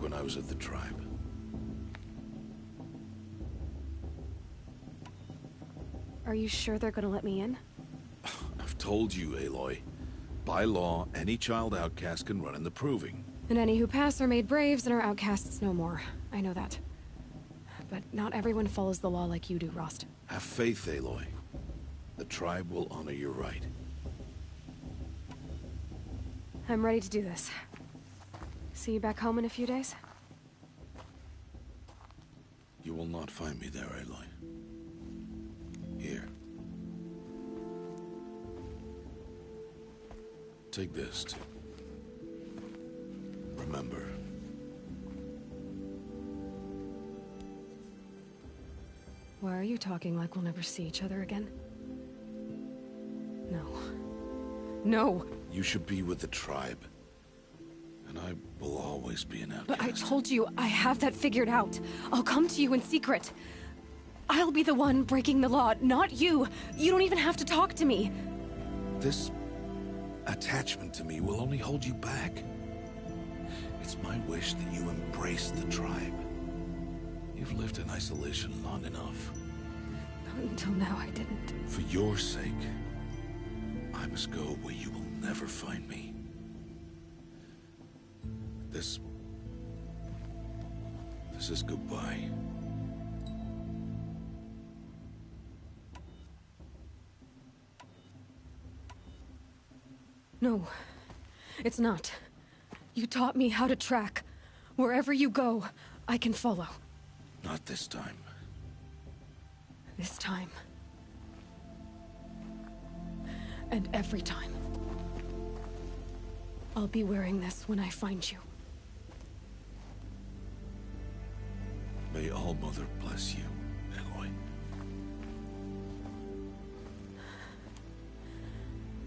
back when I was at the tribe. Are you sure they're gonna let me in? I've told you, Aloy. By law, any child outcast can run in the Proving. And any who pass are made braves and are outcasts no more. I know that. But not everyone follows the law like you do, Rost. Have faith, Aloy. The tribe will honor your right. I'm ready to do this. See you back home in a few days? You will not find me there, Aloy. Here. Take this, too. Remember. Why are you talking like we'll never see each other again? No. No! You should be with the tribe. And I will always be an outcast. But I told you, I have that figured out. I'll come to you in secret. I'll be the one breaking the law, not you. You don't even have to talk to me. This attachment to me will only hold you back. It's my wish that you embrace the tribe. You've lived in isolation long enough. Not until now, I didn't. For your sake, I must go where you will never find me. This is goodbye. No, it's not. You taught me how to track. Wherever you go, I can follow. Not this time. This time. And every time. I'll be wearing this when I find you. May All-Mother bless you, Aloy.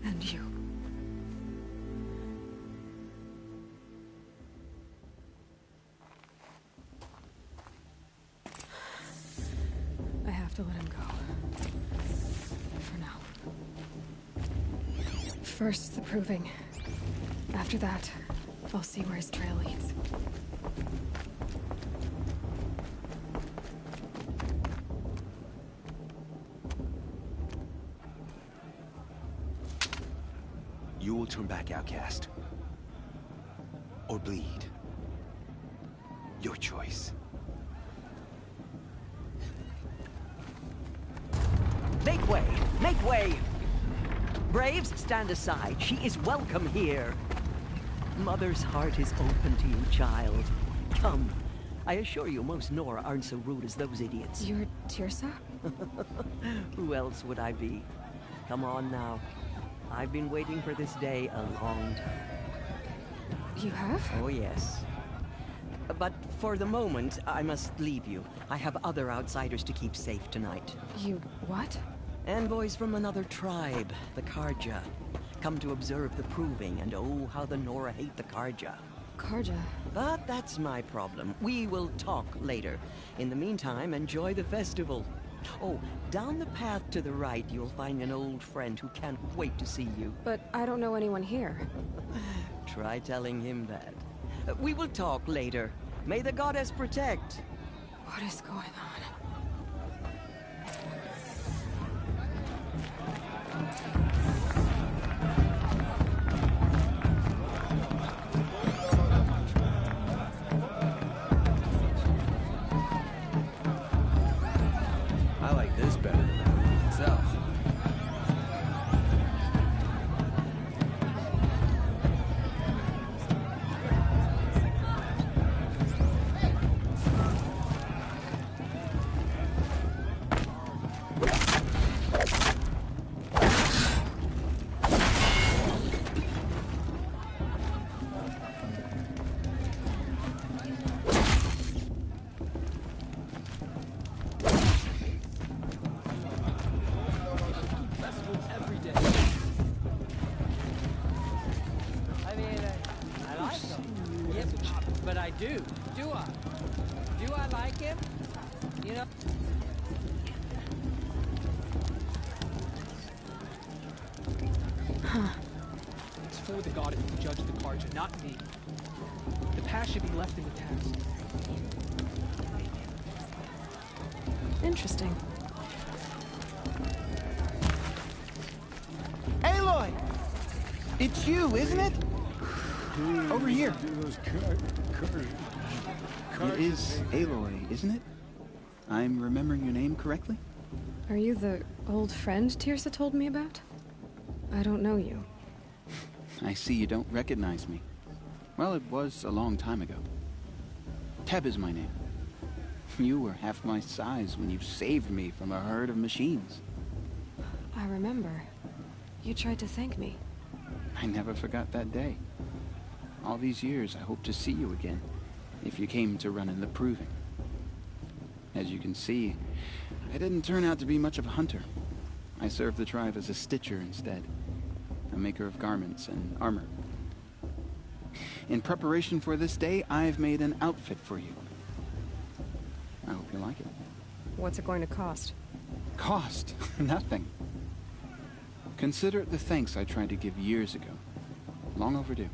And you. I have to let him go. For now. First, the Proving. After that, I'll see where his trail leads. You will turn back, outcast. Or bleed. Your choice. Make way! Make way! Braves, stand aside. She is welcome here. Mother's heart is open to you, child. Come. I assure you, most Nora aren't so rude as those idiots. You're Teersa? Who else would I be? Come on now. I've been waiting for this day a long time. You have? Oh, yes. But for the moment, I must leave you. I have other outsiders to keep safe tonight. You what? Envoys from another tribe, the Carja. Come to observe the Proving, and oh, how the Nora hate the Carja. Carja? But that's my problem. We will talk later. In the meantime, enjoy the festival. Oh, down the path to the right, you'll find an old friend who can't wait to see you. But I don't know anyone here. Try telling him that. We will talk later. May the goddess protect. What is going on? I like this better than the movie itself. But I do. Do I? Do I like him? You know? Huh. It's for the goddess to judge the Carja, not me. The past should be left in the past. Interesting. Aloy! It's you, isn't it? Over here. It is Aloy, isn't it? I'm remembering your name correctly? Are you the old friend Tirsa told me about? I don't know you. I see you don't recognize me. Well, it was a long time ago. Teb is my name. You were half my size when you saved me from a herd of machines. I remember. You tried to thank me. I never forgot that day. All these years, I hope to see you again, if you came to run in the Proving. As you can see, I didn't turn out to be much of a hunter. I served the tribe as a stitcher instead, a maker of garments and armor. In preparation for this day, I've made an outfit for you. I hope you like it. What's it going to cost? Cost? Nothing. Consider it the thanks I tried to give years ago. Long overdue.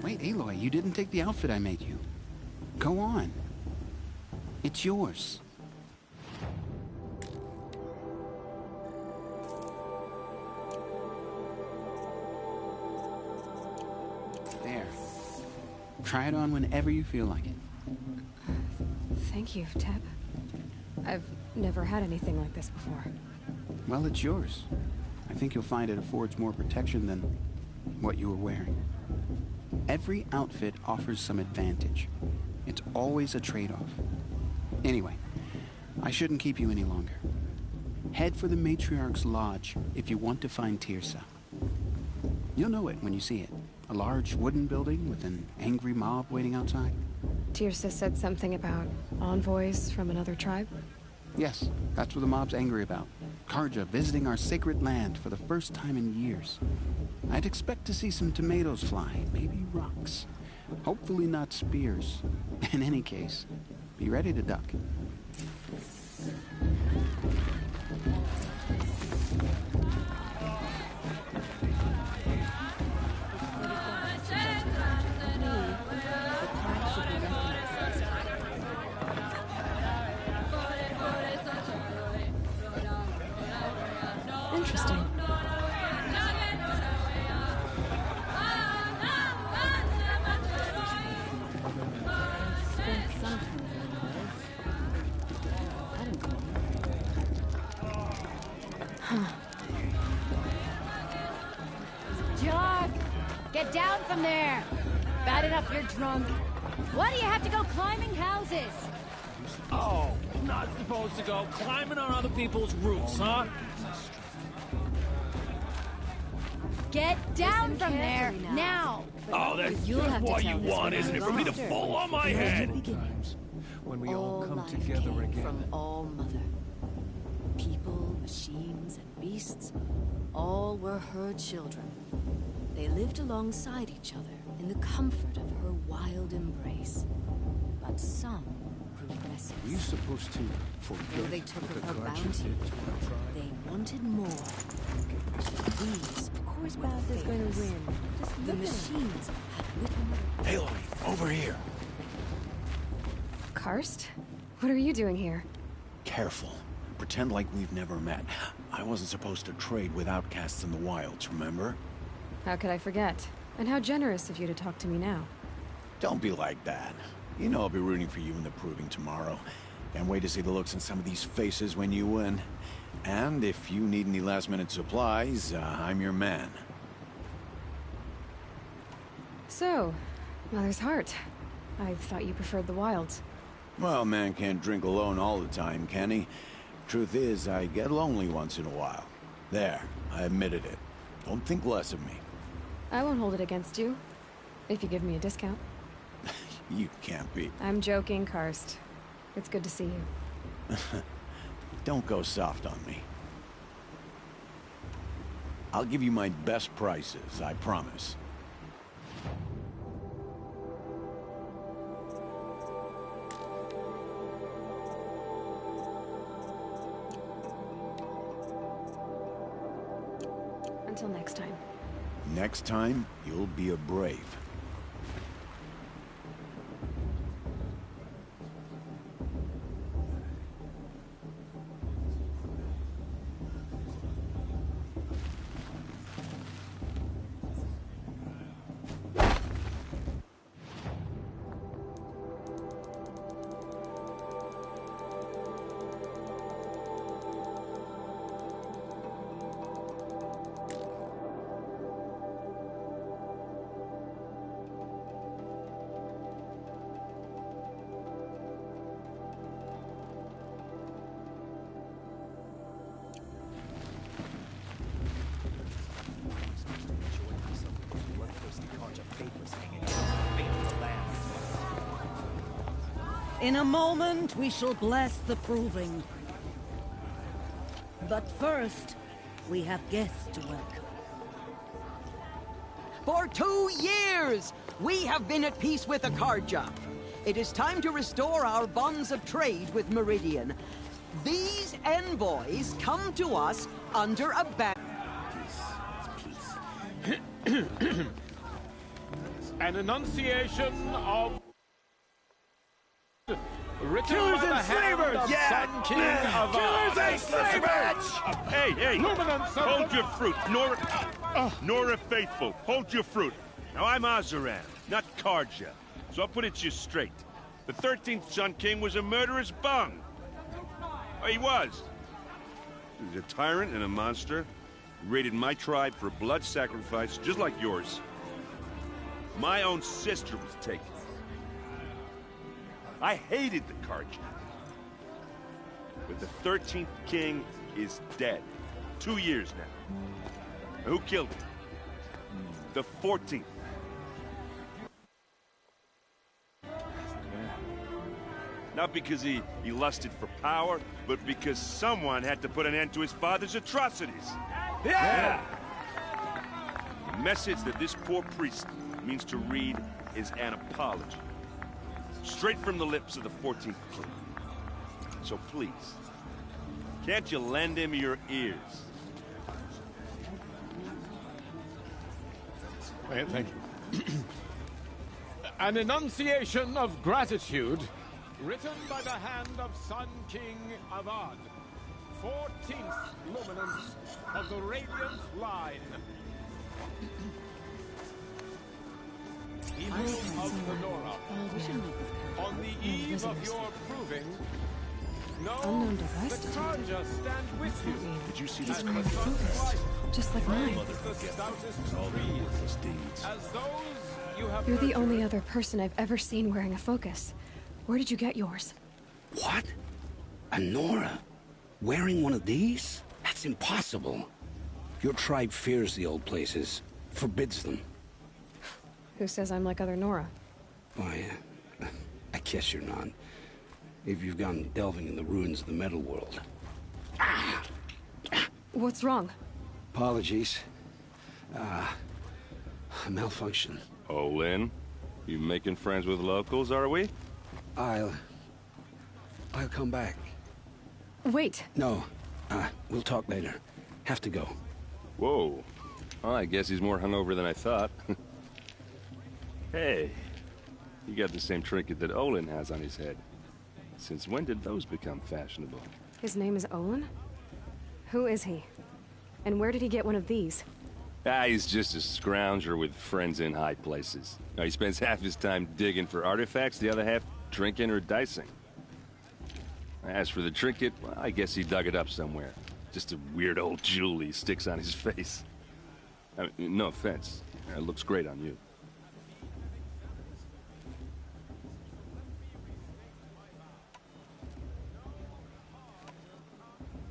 Wait, Aloy, you didn't take the outfit I made you. Go on. It's yours. There. Try it on whenever you feel like it. Thank you, Teb. I've never had anything like this before. Well, it's yours. I think you'll find it affords more protection than what you were wearing. Every outfit offers some advantage. It's always a trade-off. Anyway, I shouldn't keep you any longer. Head for the Matriarch's Lodge if you want to find Tirsa. You'll know it when you see it. A large wooden building with an angry mob waiting outside. Tirsa said something about envoys from another tribe? Yes, that's what the mob's angry about. Carja visiting our sacred land for the first time in years. I'd expect to see some tomatoes fly, maybe rocks. Hopefully not spears. In any case, be ready to duck. Interesting. Jock! Get down from there! Bad enough you're drunk. Why do you have to go climbing houses? Oh, not supposed to go climbing on other people's roofs, huh? Get down from there, now! Oh, that's just what you want, isn't it? For me to fall on my head! When we all come together again. From All Mother. People, machines, and beasts, all were her children. They lived alongside each other in the comfort of her wild embrace. But some grew restless. Are you supposed to Though forget they took what of the her Guardian bounty, did to our tribe? they wanted more. These Horse were Bath the is going to famous. win. Just The look at him. machines had little... Aloy, over here. Karst? What are you doing here? Careful. Pretend like we've never met. I wasn't supposed to trade with outcasts in the wilds, remember? How could I forget? And how generous of you to talk to me now. Don't be like that. You know I'll be rooting for you in the proving tomorrow. Can't wait to see the looks on some of these faces when you win. And if you need any last-minute supplies, I'm your man. So, Mother's Heart. I thought you preferred the wilds. Well, man can't drink alone all the time, can he? Truth is, I get lonely once in a while. There, I admitted it. Don't think less of me. I won't hold it against you. If you give me a discount. You can't be. I'm joking, Karst. It's good to see you. Don't go soft on me. I'll give you my best prices, I promise. Until next time. Next time, you'll be a brave. In a moment, we shall bless the proving. But first, we have guests to welcome. For 2 years, we have been at peace with Akarja. It is time to restore our bonds of trade with Meridian. These envoys come to us under a ban. An enunciation of... Written Killers by the and hand slavers! of Yeah! Sun King of Killers and slavers! Hey! Hold your fruit, Nora Faithful, hold your fruit. Now I'm Azaran, not Karja, so I'll put it to you straight. The 13th Sun King was a murderous bung. Oh, he was. He was a tyrant and a monster. He raided my tribe for blood sacrifice, just like yours. My own sister was taken. I hated the Karja. But the 13th king is dead. 2 years now. And who killed him? The 14th. Not because he lusted for power, but because someone had to put an end to his father's atrocities. Yeah! The message that this poor priest means to read is an apology. Straight from the lips of the 14th king. So please, can't you lend him your ears? Thank you. An enunciation of gratitude, written by the hand of Sun King Avad, 14th luminance of the Radiant Line. People of the Nora, on the eve of your proving, know Unknown that device detected. Carja stand with you. Did you see He's this wearing crest? focus, just like mine. Mother forget all their worthless deeds. As those you have You're the nurtured. only other person I've ever seen wearing a focus. Where did you get yours? What? A Nora? Wearing one of these? That's impossible. Your tribe fears the old places, forbids them. Who says I'm like other Nora? Why, I guess you're not. If you've gone delving in the ruins of the metal world. What's wrong? Apologies. A malfunction. Olin, you making friends with locals, are we? I'll come back. Wait. No, we'll talk later. Have to go. Whoa. Well, I guess he's more hungover than I thought. Hey, you got the same trinket that Olin has on his head. Since when did those become fashionable? His name is Olin? Who is he? And where did he get one of these? He's just a scrounger with friends in high places. Now, he spends half his time digging for artifacts, the other half drinking or dicing. As for the trinket, well, I guess he dug it up somewhere. Just a weird old jewel he sticks on his face. I mean, no offense. It looks great on you.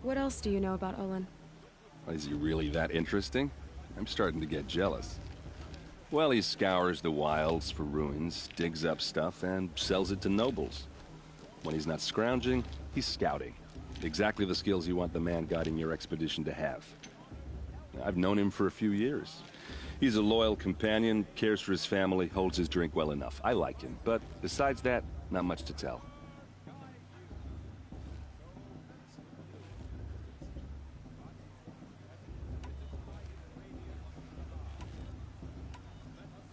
What else do you know about Olin? Is he really that interesting? I'm starting to get jealous. Well, he scours the wilds for ruins, digs up stuff, and sells it to nobles. When he's not scrounging, he's scouting. Exactly the skills you want the man guiding your expedition to have. I've known him for a few years. He's a loyal companion, cares for his family, holds his drink well enough. I like him, but besides that, not much to tell.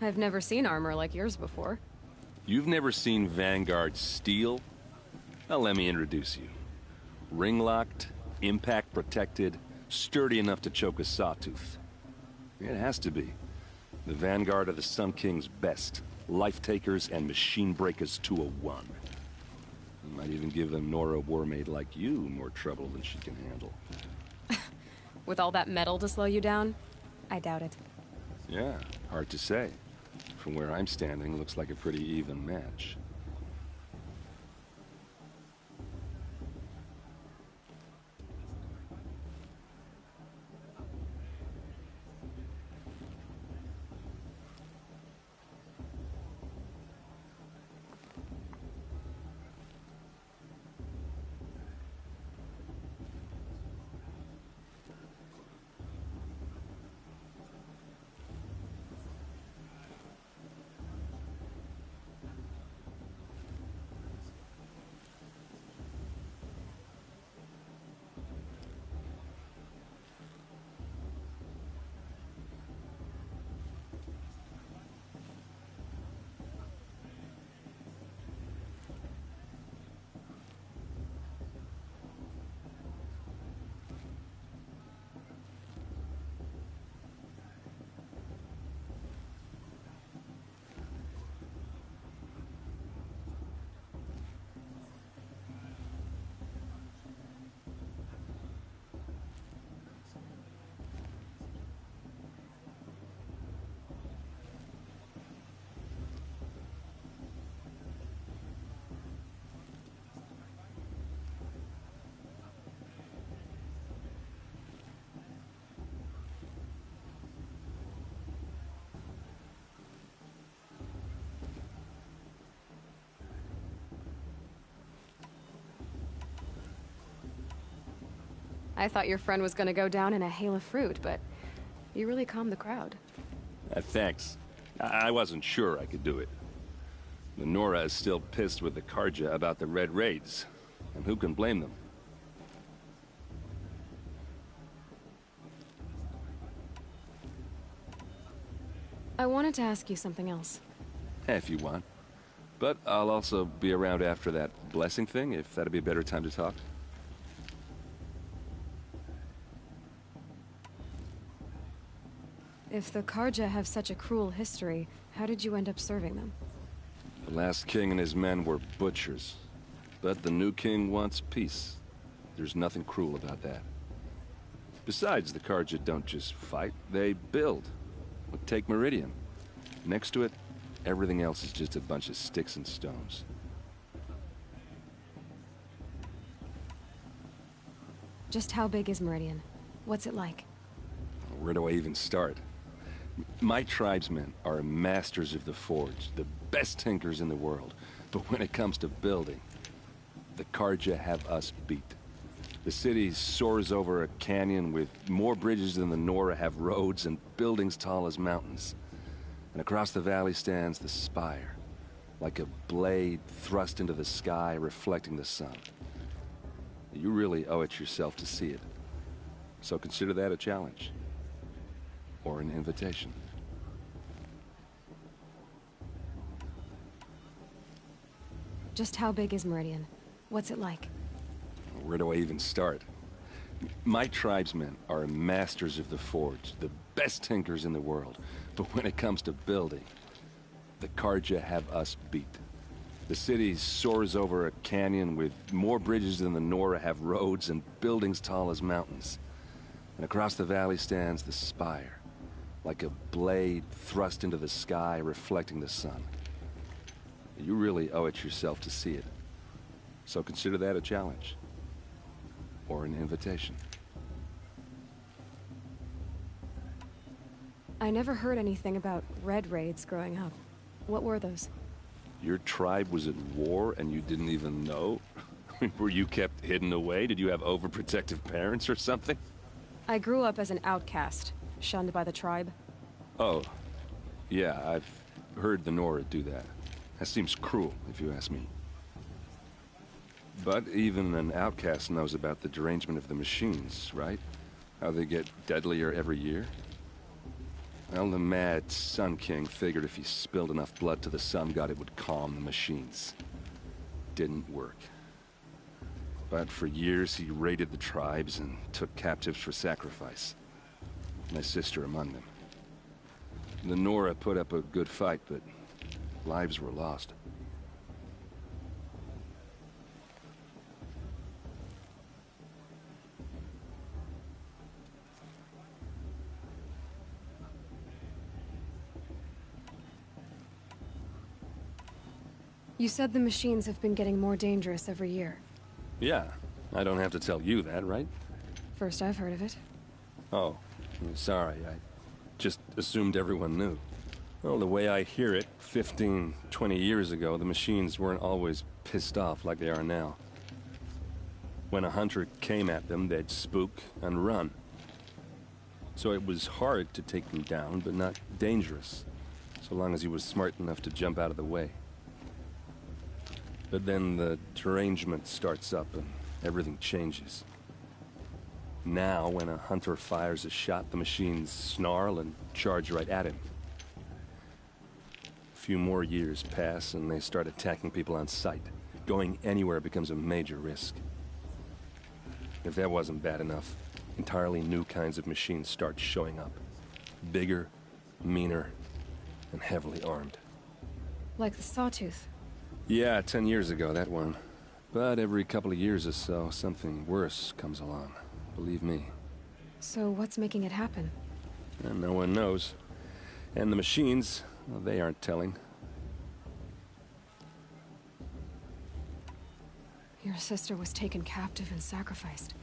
I've never seen armor like yours before. You've never seen Vanguard steel? Well, let me introduce you. Ring-locked, impact-protected, sturdy enough to choke a sawtooth. It has to be. The Vanguard are the Sun King's best. Life-takers and machine-breakers to a one. Might even give a Nora warmaid like you more trouble than she can handle. With all that metal to slow you down? I doubt it. Yeah, hard to say. From where I'm standing, looks like a pretty even match. I thought your friend was gonna go down in a hail of fruit, but you really calmed the crowd. Thanks. I wasn't sure I could do it. The Nora is still pissed with the Carja about the Red Raids, and who can blame them? I wanted to ask you something else. If you want. But I'll also be around after that blessing thing, if that'd be a better time to talk. If the Carja have such a cruel history, how did you end up serving them? The last king and his men were butchers. But the new king wants peace. There's nothing cruel about that. Besides, the Carja don't just fight, they build. Look, take Meridian. Next to it, everything else is just a bunch of sticks and stones. Just how big is Meridian? What's it like? Where do I even start? My tribesmen are masters of the forge, the best tinkers in the world. But when it comes to building, the Carja have us beat. The city soars over a canyon with more bridges than the Nora have roads and buildings tall as mountains. And across the valley stands the spire, like a blade thrust into the sky reflecting the sun. You really owe it yourself to see it. So consider that a challenge. Or an invitation. Just how big is Meridian? What's it like? Where do I even start? My tribesmen are masters of the forge, the best tinkers in the world. But when it comes to building, the Carja have us beat. The city soars over a canyon with more bridges than the Nora have roads and buildings tall as mountains. And across the valley stands the spire, like a blade thrust into the sky reflecting the sun. You really owe it yourself to see it. So consider that a challenge. Or an invitation. I never heard anything about Red Raids growing up. What were those? Your tribe was at war and you didn't even know? Were you kept hidden away? Did you have overprotective parents or something? I grew up as an outcast, shunned by the tribe. Oh, yeah, I've heard the Nora do that. That seems cruel, if you ask me. But even an outcast knows about the derangement of the machines, right? How they get deadlier every year? Well, the mad Sun King figured if he spilled enough blood to the Sun God, it would calm the machines. Didn't work. But for years, he raided the tribes and took captives for sacrifice. My sister among them. The Nora put up a good fight, but lives were lost. You said the machines have been getting more dangerous every year. Yeah, I don't have to tell you that, right? First I've heard of it. Oh, sorry, I just assumed everyone knew. Well, the way I hear it, 15, 20 years ago, the machines weren't always pissed off like they are now. When a hunter came at them, they'd spook and run. So it was hard to take them down, but not dangerous, so long as he was smart enough to jump out of the way. But then the derangement starts up and everything changes. Now, when a hunter fires a shot, the machines snarl and charge right at him. A few more years pass and they start attacking people on sight. Going anywhere becomes a major risk. If that wasn't bad enough, entirely new kinds of machines start showing up. Bigger, meaner, and heavily armed. Like the Sawtooth. Yeah, 10 years ago, that one. But every couple of years or so, something worse comes along. Believe me. So what's making it happen? And no one knows. And the machines, well, they aren't telling. Your sister was taken captive and sacrificed.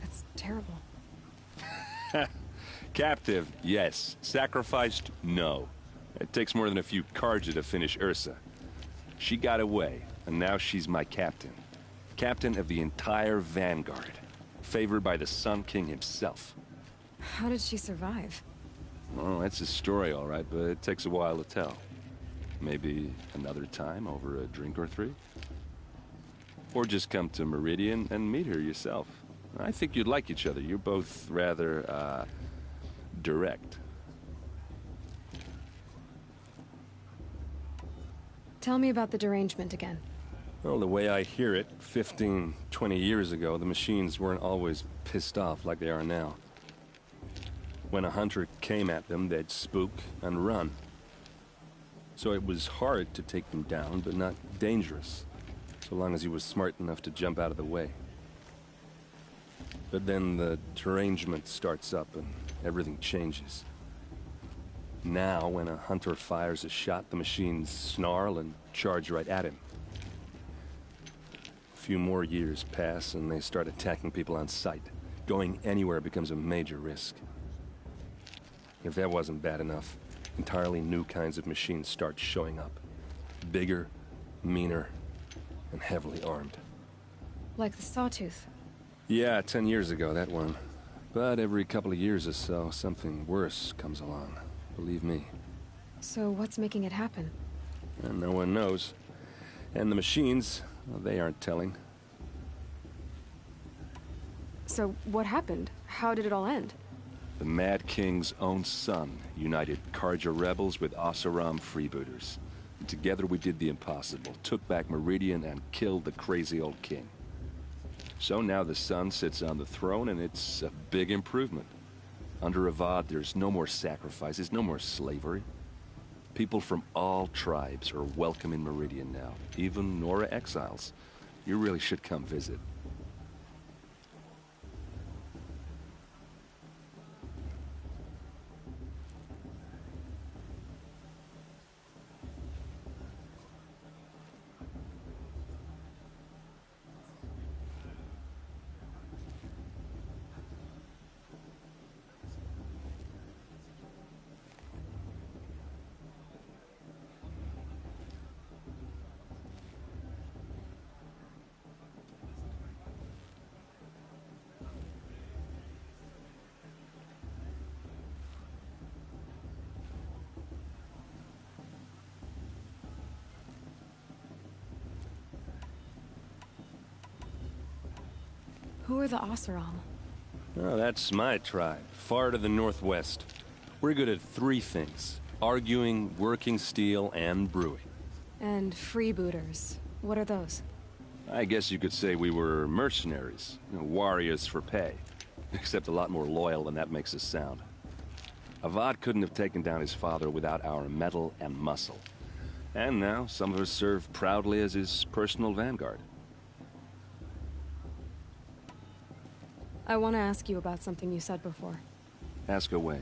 That's terrible. Captive, yes. Sacrificed, no. It takes more than a few Carja to finish Ursa. She got away, and now she's my captain. Captain of the entire Vanguard. Favored by the Sun King himself. How did she survive? Well, that's a story, all right, but it takes a while to tell. Maybe another time over a drink or three? Or just come to Meridian and meet her yourself. I think you'd like each other. You're both rather, direct. Tell me about the derangement again. Well, the way I hear it, 15, 20 years ago, the machines weren't always pissed off like they are now. When a hunter came at them, they'd spook and run. So it was hard to take them down, but not dangerous, so long as he was smart enough to jump out of the way. But then the derangement starts up and everything changes. Now, when a hunter fires a shot, the machines snarl and charge right at him. A few more years pass and they start attacking people on sight. Going anywhere becomes a major risk. If that wasn't bad enough, entirely new kinds of machines start showing up. Bigger, meaner, and heavily armed. Like the Sawtooth. Yeah, 10 years ago, that one. But every couple of years or so, something worse comes along. Believe me. So what's making it happen? And no one knows. And the machines, well, they aren't telling. So what happened? How did it all end? The Mad King's own son united Carja rebels with Oseram freebooters. And together we did the impossible, took back Meridian and killed the crazy old king. So now the son sits on the throne and it's a big improvement. Under Avad, there's no more sacrifices, no more slavery. People from all tribes are welcome in Meridian now, even Nora exiles. You really should come visit. Who are the Oseram? Oh, that's my tribe, far to the northwest. We're good at 3 things. Arguing, working steel, and brewing. And freebooters. What are those? I guess you could say we were mercenaries. Warriors for pay. Except a lot more loyal than that makes us sound. Avad couldn't have taken down his father without our metal and muscle. And now, some of us serve proudly as his personal vanguard. I want to ask you about something you said before. Ask away.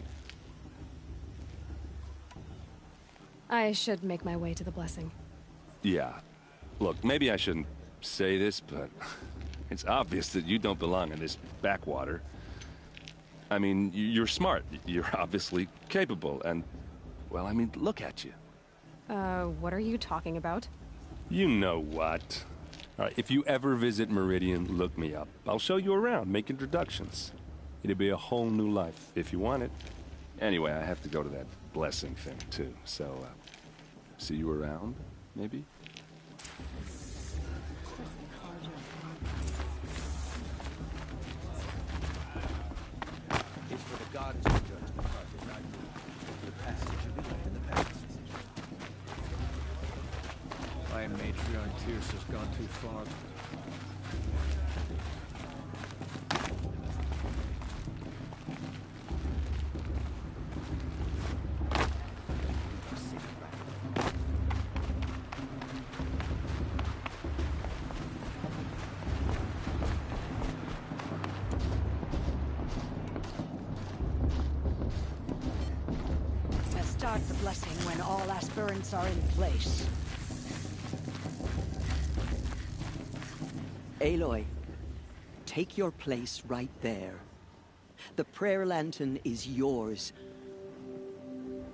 I should make my way to the blessing. Yeah. Look, maybe I shouldn't say this, but it's obvious that you don't belong in this backwater. I mean, you're smart. You're obviously capable, and... well, I mean, look at you. What are you talking about? You know what. All right, if you ever visit Meridian, look me up. I'll show you around, make introductions. It'll be a whole new life, if you want it. Anyway, I have to go to that blessing thing, too. So, see you around, maybe? It's for the gods to judge the Carja, not me. The past should be left in the past. My matriarch Tyr's has gone too far. Start the blessing when all aspirants are in place. Aloy, take your place right there. The prayer lantern is yours.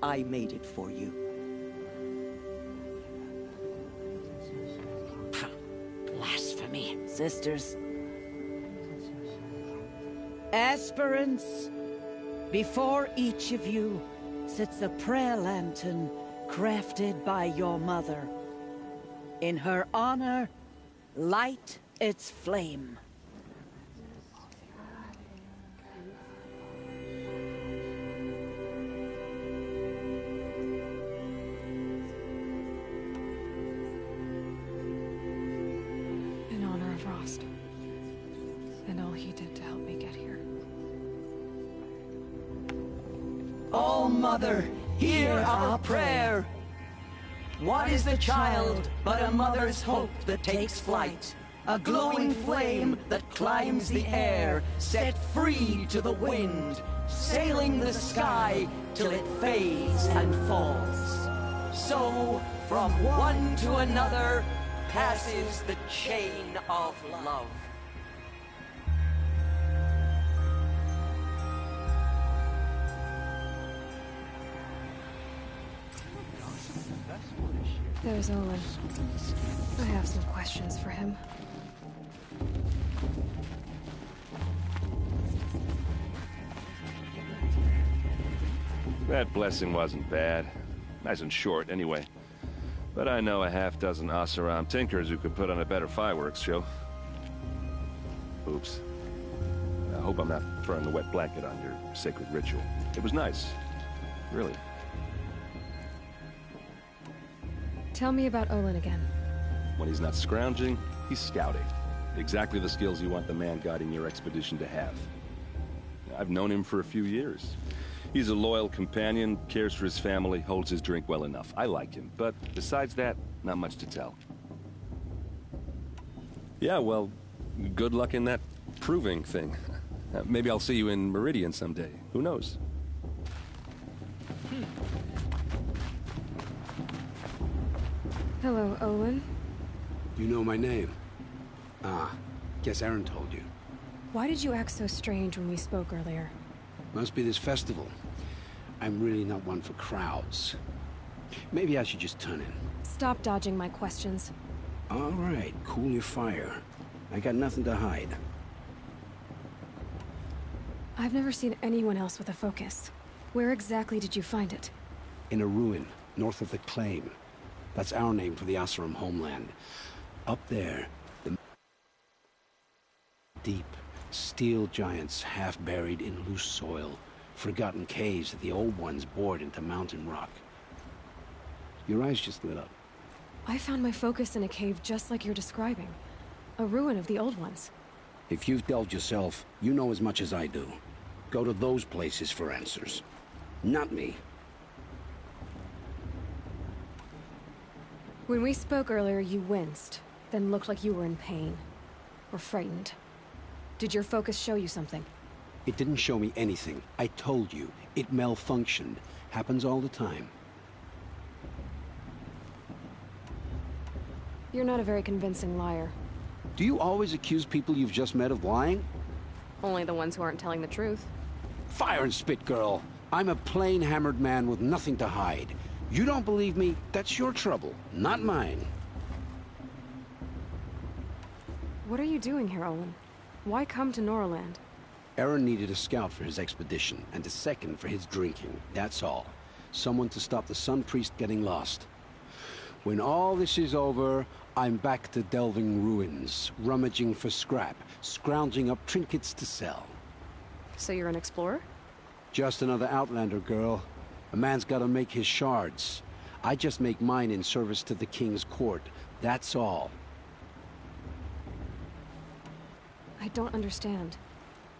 I made it for you. Blasphemy, sisters. Aspirants, before each of you sits a prayer lantern crafted by your mother. In her honor, light its flame. In honor of Rost. And all he did to help me get here. Oh, Mother, hear our prayer. What is the child but a mother's hope that takes flight? A glowing flame that climbs the air, set free to the wind, sailing the sky till it fades and falls. So, from one to another, passes the chain of love. There's Olin. I have some questions for him. That blessing wasn't bad. Nice and short, anyway. But I know a half-dozen Oseram tinkers who could put on a better fireworks show. Oops. I hope I'm not throwing a wet blanket on your sacred ritual. It was nice. Really. Tell me about Olin again. When he's not scrounging, he's scouting. Exactly the skills you want the man guiding your expedition to have. I've known him for a few years. He's a loyal companion, cares for his family, holds his drink well enough. I like him, but besides that, not much to tell. Yeah, well, good luck in that proving thing. Maybe I'll see you in Meridian someday. Who knows? Hello, Olin. You know my name? Ah, guess Aaron told you. Why did you act so strange when we spoke earlier? Must be this festival. I'm really not one for crowds. Maybe I should just turn in. Stop dodging my questions. All right, cool your fire. I got nothing to hide. I've never seen anyone else with a focus. Where exactly did you find it? In a ruin, north of the Claim. That's our name for the Oseram homeland. Up there, the deep, steel giants half buried in loose soil. Forgotten caves that the old ones bored into mountain rock. Your eyes just lit up. I found my focus in a cave just like you're describing. A ruin of the old ones. If you've delved yourself, you know as much as I do. Go to those places for answers. Not me. When we spoke earlier, you winced, then looked like you were in pain. Or frightened. Did your focus show you something? It didn't show me anything. I told you. It malfunctioned. Happens all the time. You're not a very convincing liar. Do you always accuse people you've just met of lying? Only the ones who aren't telling the truth. Fire and spit, girl. I'm a plain hammered man with nothing to hide. You don't believe me, that's your trouble, not mine. What are you doing here, Olin? Why come to Norland? Aaron needed a scout for his expedition, and a second for his drinking, that's all. Someone to stop the Sun Priest getting lost. When all this is over, I'm back to delving ruins, rummaging for scrap, scrounging up trinkets to sell. So you're an explorer? Just another Outlander, girl. A man's gotta make his shards. I just make mine in service to the King's court, that's all. I don't understand.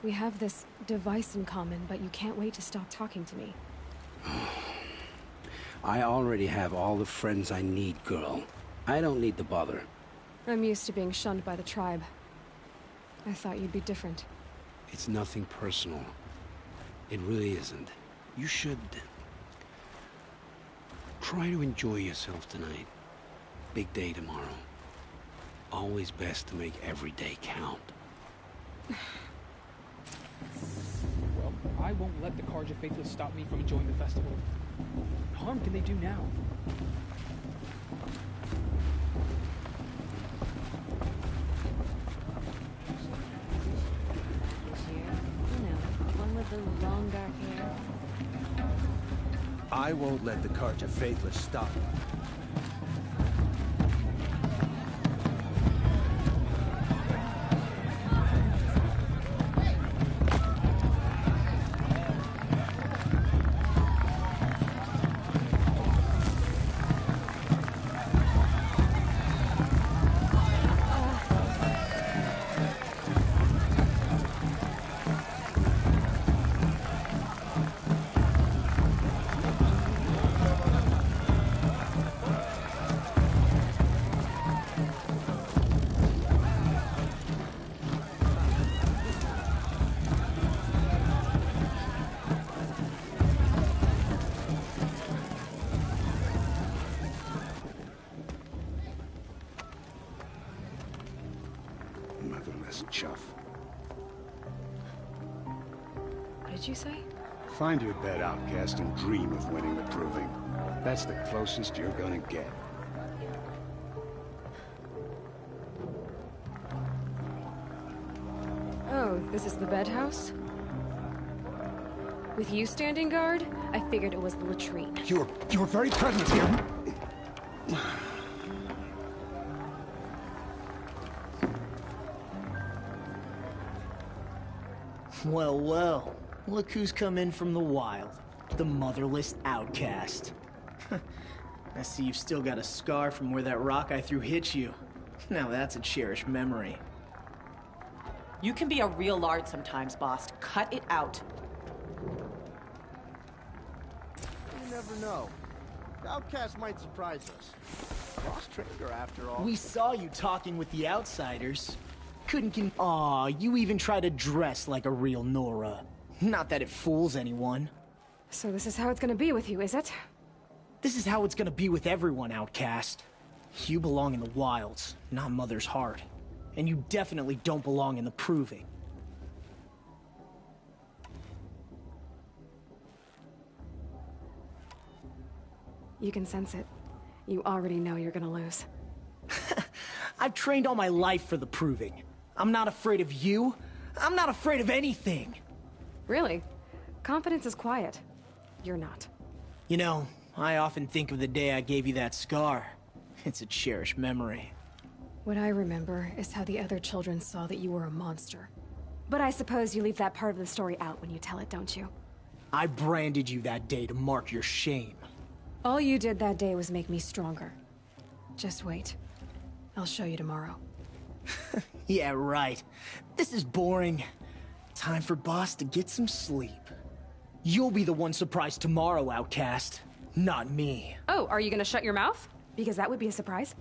We have this device in common, but you can't wait to stop talking to me. I already have all the friends I need, girl. I don't need the bother. I'm used to being shunned by the tribe. I thought you'd be different. It's nothing personal. It really isn't. You should... try to enjoy yourself tonight. Big day tomorrow. Always best to make every day count. Well, I won't let the Carja Faithless stop me from enjoying the festival. What harm can they do now? One with the long dark hair. I won't let the Carja Faithless stop me. did you say? Find your bed, outcast, and dream of winning the proving. That's the closest you're gonna get. Oh, this is the bed house? With you standing guard, I figured it was the latrine. You're very present here. Well, well. Look who's come in from the wild. The motherless outcast. I see you've still got a scar from where that rock I threw hit you. Now that's a cherished memory. You can be a real lard sometimes, boss. Cut it out. You never know. The outcast might surprise us. Lost trader, after all. We saw you talking with the outsiders. Aw, you even try to dress like a real Nora. Not that it fools anyone. So this is how it's gonna be with you, is it? This is how it's gonna be with everyone, outcast. You belong in the wilds, not Mother's Heart. And you definitely don't belong in the proving. You can sense it. You already know you're gonna lose. I've trained all my life for the proving. I'm not afraid of you. I'm not afraid of anything. Really? Confidence is quiet. You're not. You know, I often think of the day I gave you that scar. It's a cherished memory. What I remember is how the other children saw that you were a monster. But I suppose you leave that part of the story out when you tell it, don't you? I branded you that day to mark your shame. All you did that day was make me stronger. Just wait. I'll show you tomorrow. Yeah, right. This is boring. Time for Boss to get some sleep. You'll be the one surprised tomorrow, outcast. Not me. Oh, are you gonna shut your mouth? Because that would be a surprise.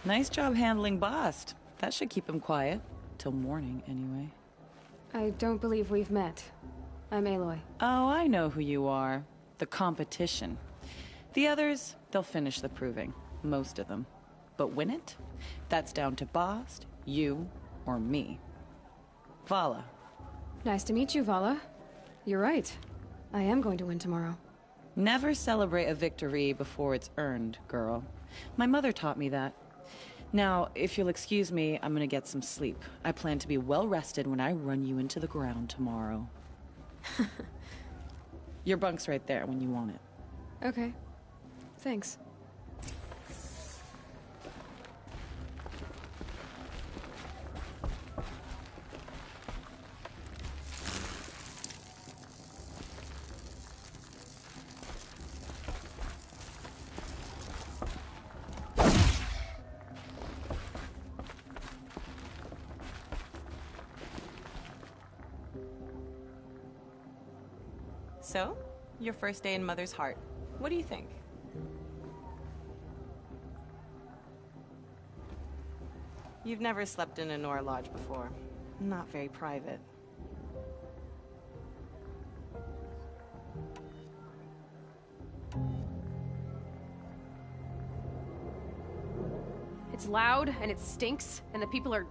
Nice job handling Bast. That should keep him quiet. Till morning, anyway. I don't believe we've met. I'm Aloy. Oh, I know who you are. The competition. The others, they'll finish the proving. Most of them. But win it? That's down to Bast, you, or me. Vala. Nice to meet you, Vala. You're right. I am going to win tomorrow. Never celebrate a victory before it's earned, girl. My mother taught me that. Now, if you'll excuse me, I'm gonna get some sleep. I plan to be well rested when I run you into the ground tomorrow. Your bunk's right there when you want it. Okay. Thanks. So, your first day in Mother's Heart. What do you think? You've never slept in a Nora Lodge before. Not very private. It's loud, and it stinks, and the people are...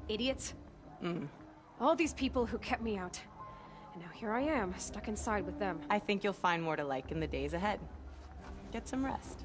idiots. All these people who kept me out. And now here I am, stuck inside with them. I think you'll find more to like in the days ahead. Get some rest.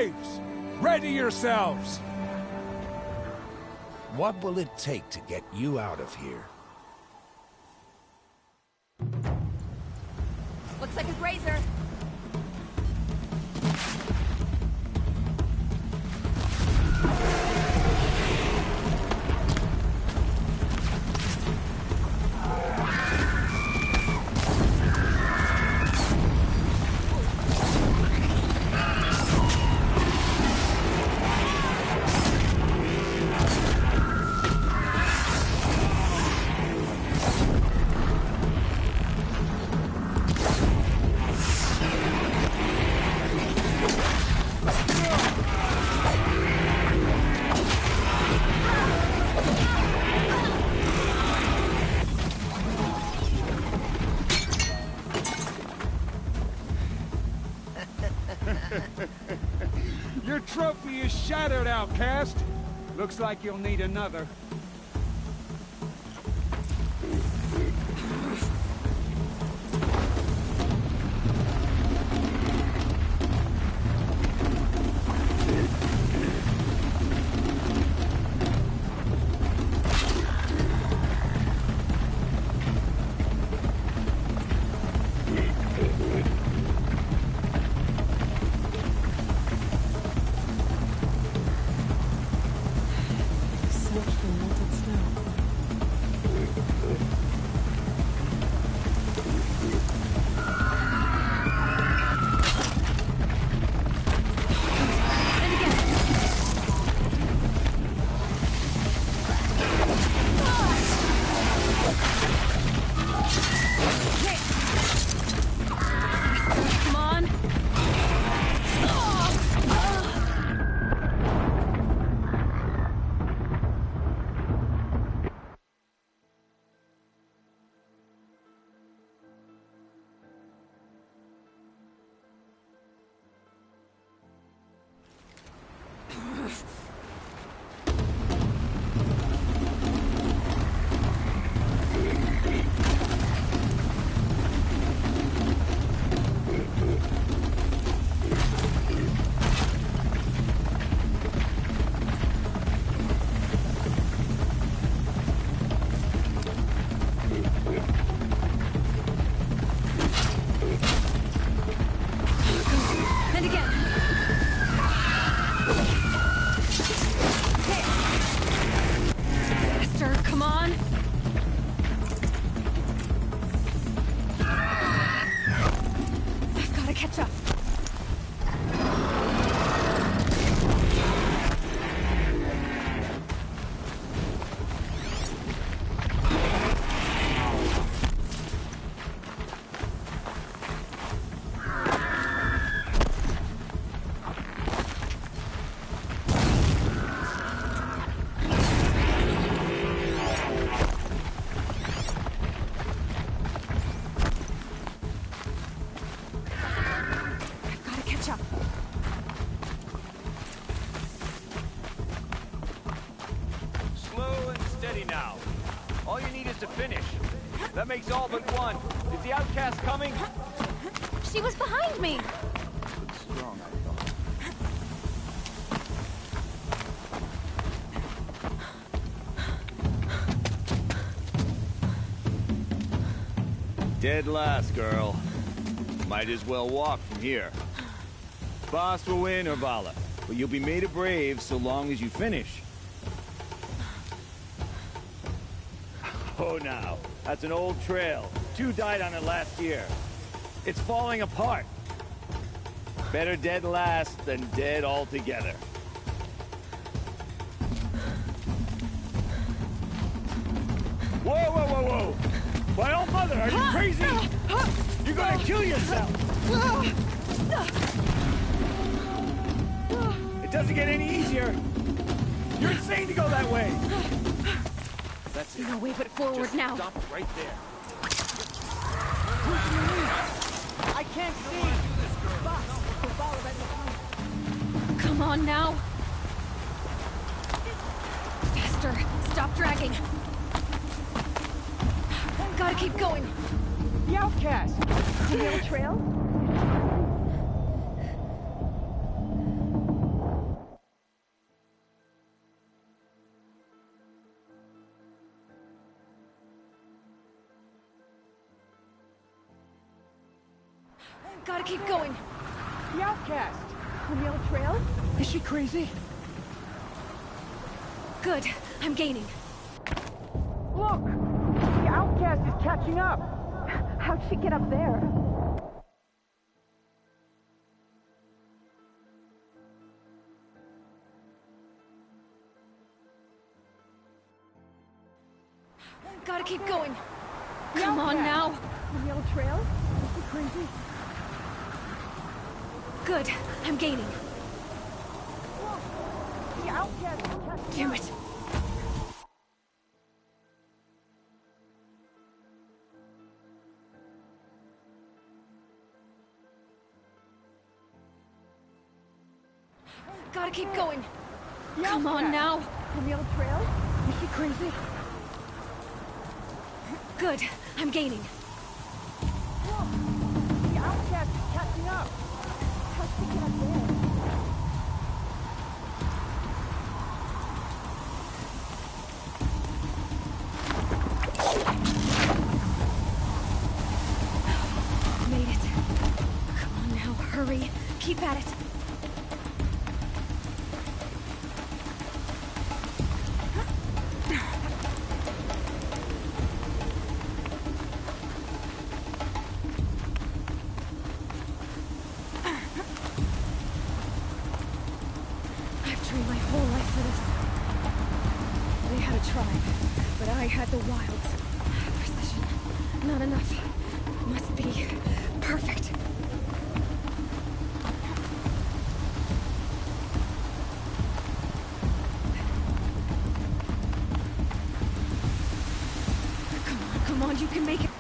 Braves, ready yourselves! What will it take to get you out of here? Looks like a grazer. Your trophy is shattered, outcast. Looks like you'll need another. Now. All you need is to finish. That makes all but one. Is the outcast coming? She was behind me! Strong, I thought. Dead last, girl. Might as well walk from here. Boss will win, or Vala, but you'll be made a brave so long as you finish. Oh, now. That's an old trail. 2 died on it last year. It's falling apart. Better dead last than dead altogether. Whoa, whoa, whoa, whoa! My old mother, are you crazy? You're gonna kill yourself! It doesn't get any easier. You're insane to go that way. That's it. No way but forward. Just now. Stop right there. I can't see. Come on now. Faster. Stop dragging. Gotta keep going. The outcast. The old trail? Gotta keep going. The outcast! On the old trail? Is she crazy? Good. I'm gaining. Look! The outcast is catching up! How'd she get up there? Gotta keep going. Come on now. On the old trail? Is she crazy? Good. I'm gaining. Look! The outcast is catching up! Damn it. Gotta keep going. Come on now. On the old trail? Is she crazy? Good. I'm gaining. Look! The outcast is catching up! How'd she get up there? Made it. Come on now, hurry. Keep at it. I've trained my whole life for this. They had a tribe, but I had the wilds. Precision. Not enough. Must be perfect. Come on, you can make it.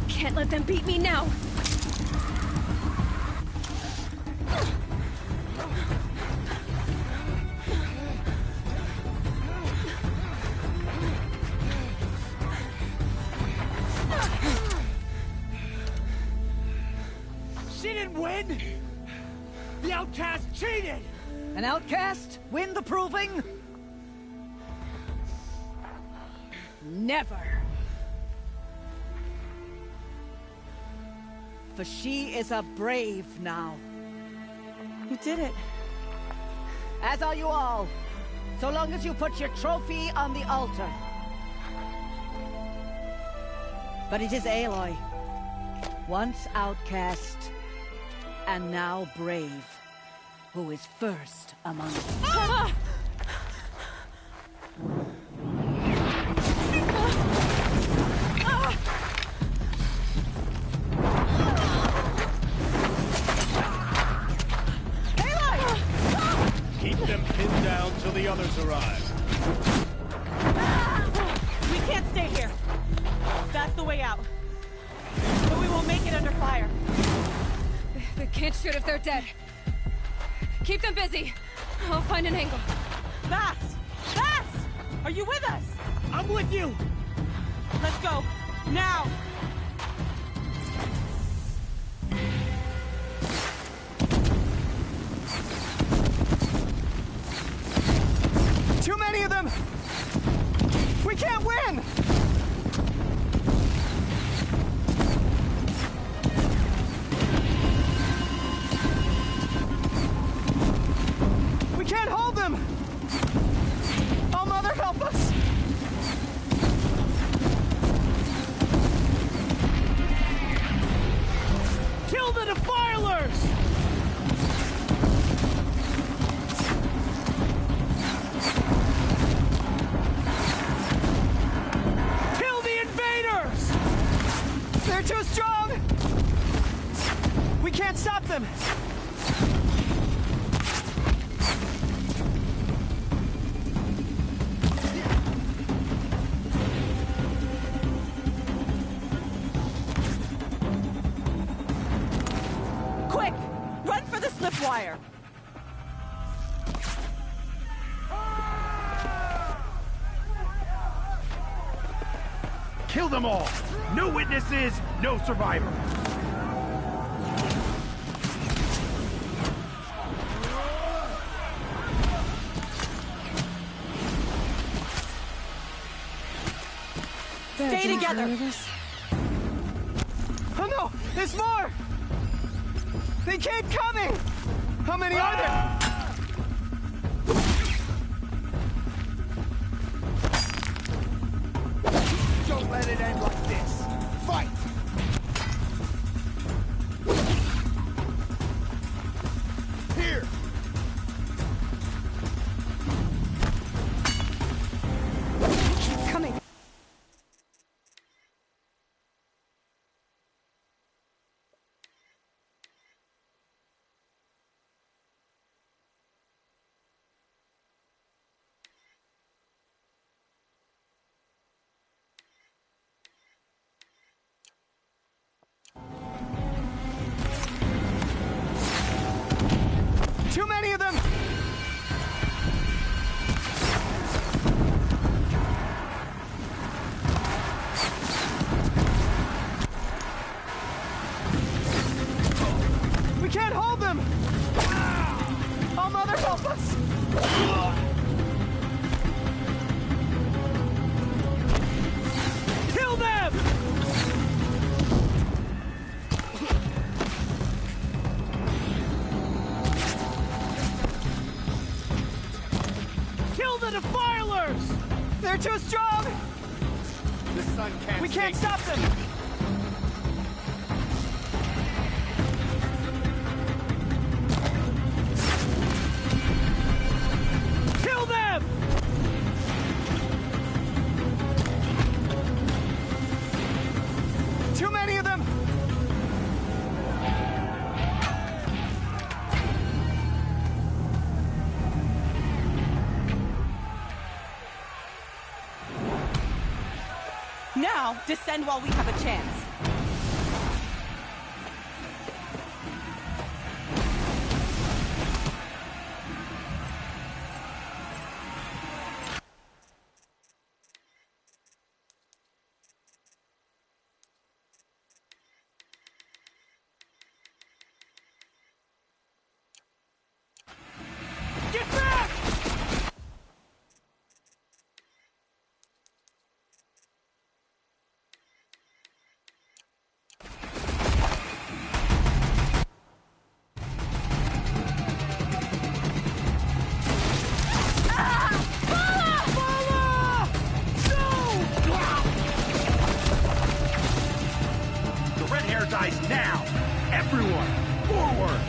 Can't let them beat me now. She didn't win! The outcast cheated! An outcast? Win the proving? Never. For she is a brave now. You did it. As are you all. So long as you put your trophy on the altar. But it is Aloy. Once outcast, and now brave, who is first among us. Ah! Keep them pinned down till the others arrive. We can't stay here. That's the way out. But we won't make it under fire. They can't shoot if they're dead. Keep them busy. I'll find an angle. Bast! Bast! Are you with us? I'm with you! Let's go. Now! Too many of them! We can't win! We can't hold them! Oh, Mother, help us! Kill the Defilers! Kill the invaders! They're too strong! We can't stop them! Quick! Run for the slip wire! Kill them all! No witnesses, no survivor! Bad Stay together. Oh no! There's more! They keep coming! How many are there? Don't let it end like this. Fight! Here! Keep coming. Too many of them! We can't hold them! Oh, Mother, help us! Kill them! Kill the defilers! They're too strong! The sun can't We can't save stop them! Kill them! Too many of them! Now, descend while we have a chance. Get back! The red hair dies now! Everyone, forward!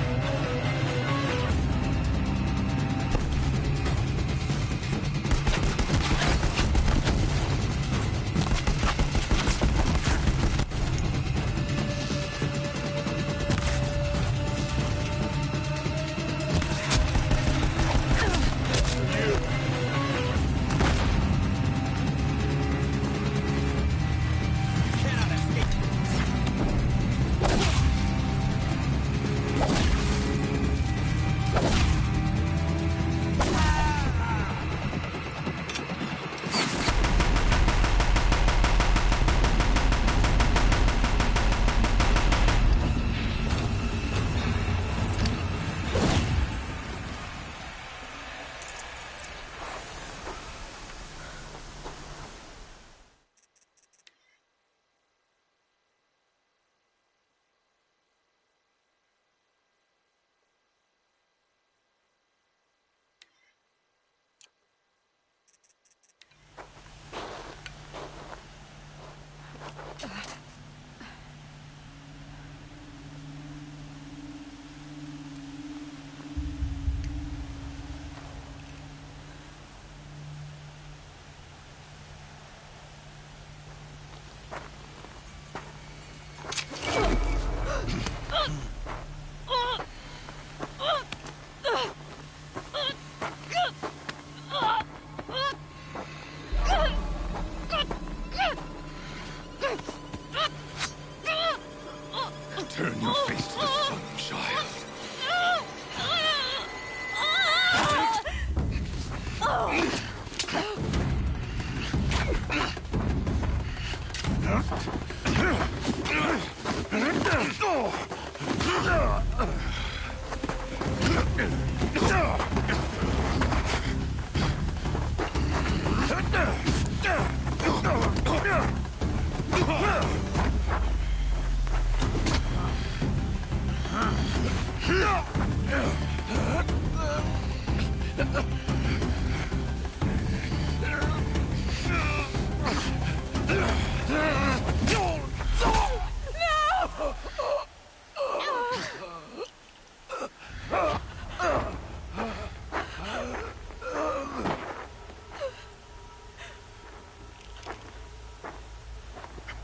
Turn your face to the sun, child.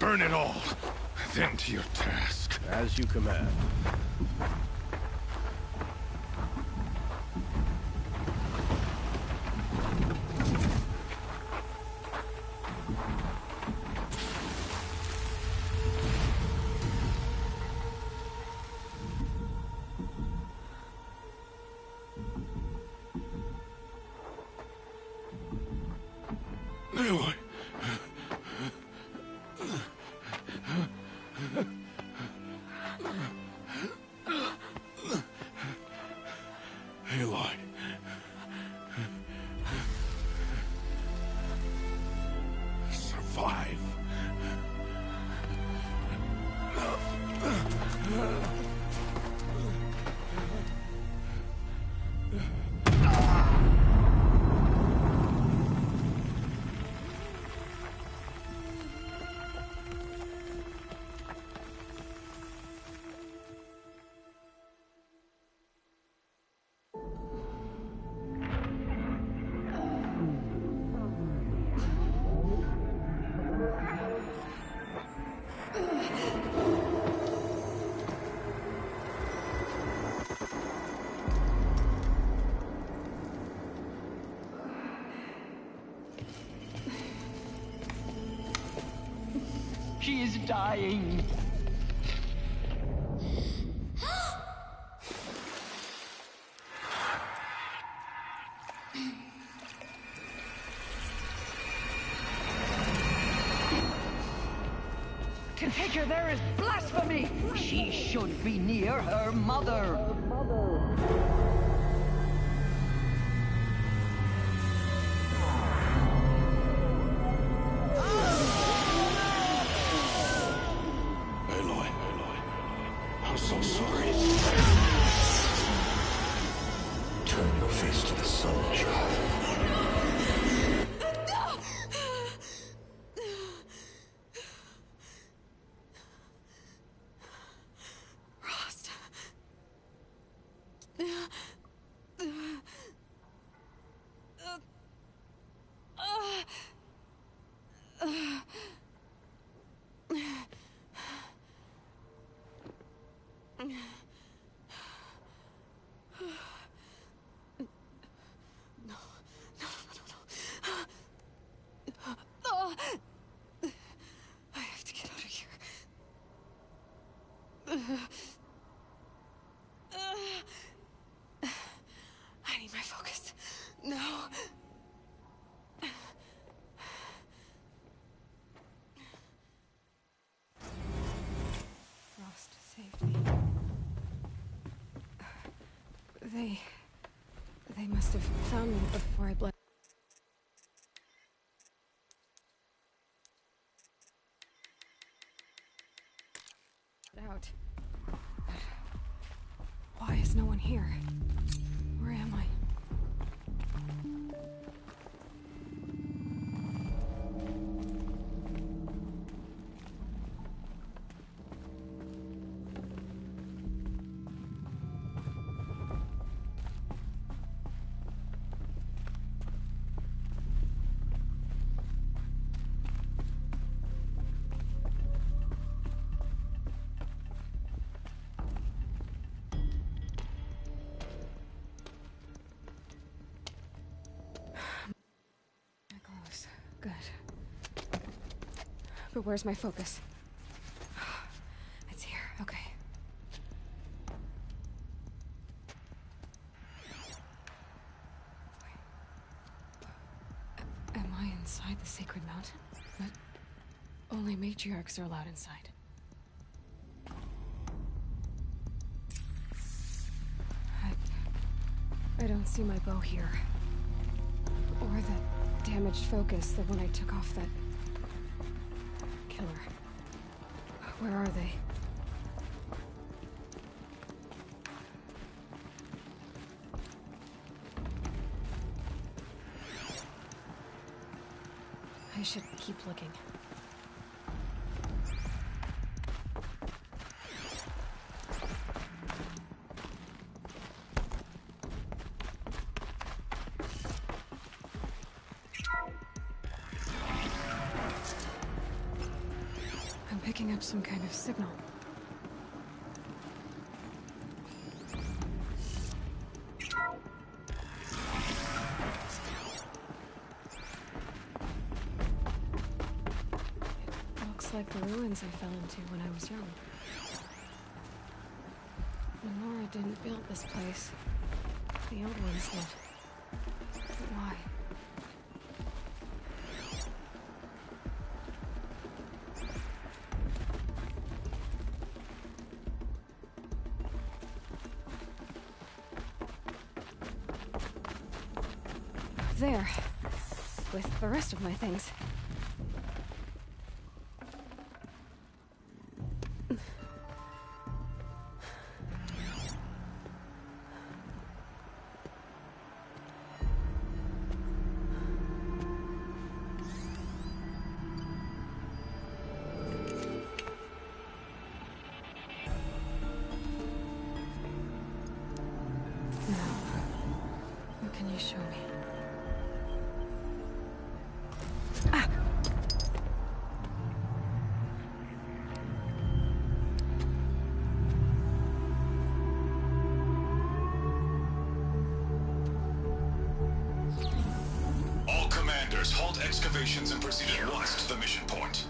Burn it all, then to your task. As you command. Aloy. Aloy. Survive. She is dying. To take her there is blasphemy. She should be near her mother. Aloy. I'm so sorry. Turn your face to the sun, child. Rost. I have to get out of here. I need my focus. No. Rost saved me. They must have found me before I bled out. Why is no one here? Where am I? Good. But where's my focus? It's here. Okay. Am I inside the sacred mountain? But only matriarchs are allowed inside. I don't see my bow here. Or the damaged focus, the one I took off that killer. Where are they? I should keep looking. picking up some kind of signal. It looks like the ruins I fell into when I was young. Nora didn't build this place. The old ones did. But why? There. With the rest of my things. What can you show me? All commanders, halt excavations and proceed at once to the mission point.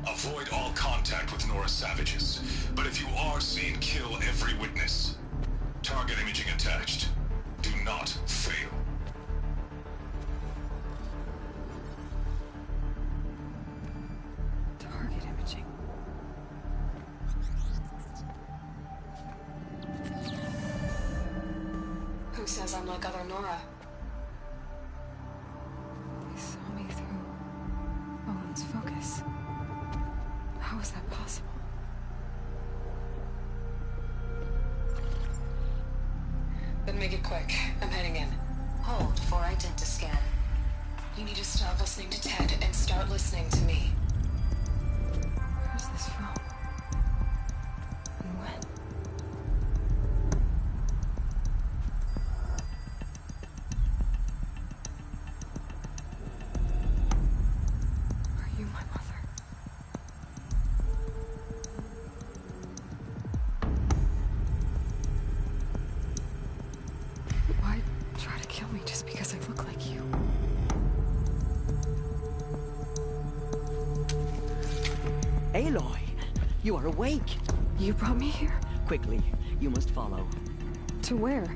Avoid all contact with Nora savages, but if you are seen, kill every witness. Target imaging attached. Do not fail. Target imaging. Who says I'm like other Nora? They saw me through Owen's focus. How is that possible? Then make it quick. I'm heading in. Hold for identiscan. You need to stop listening to Ted and start listening to me. Where's this from? And when? Are you my mother? Why try to kill me just because I look like you? Aloy, you are awake. You brought me here? Quickly, you must follow. To where?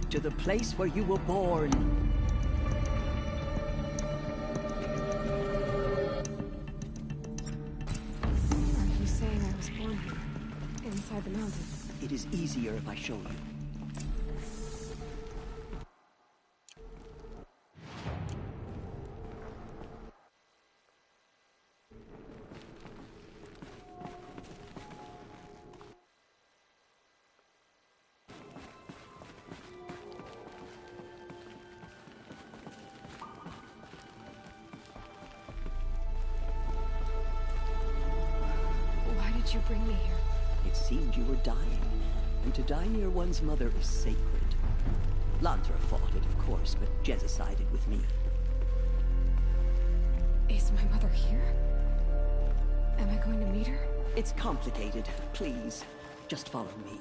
To the place where you were born. Are you saying I was born here? Inside the mountain? It is easier if I show you. Why did you bring me here? It seemed you were dying, and to die near one's mother is sacred. Lantra fought it, of course, but Jezza sided with me. Is my mother here? Am I going to meet her? It's complicated. Please, just follow me.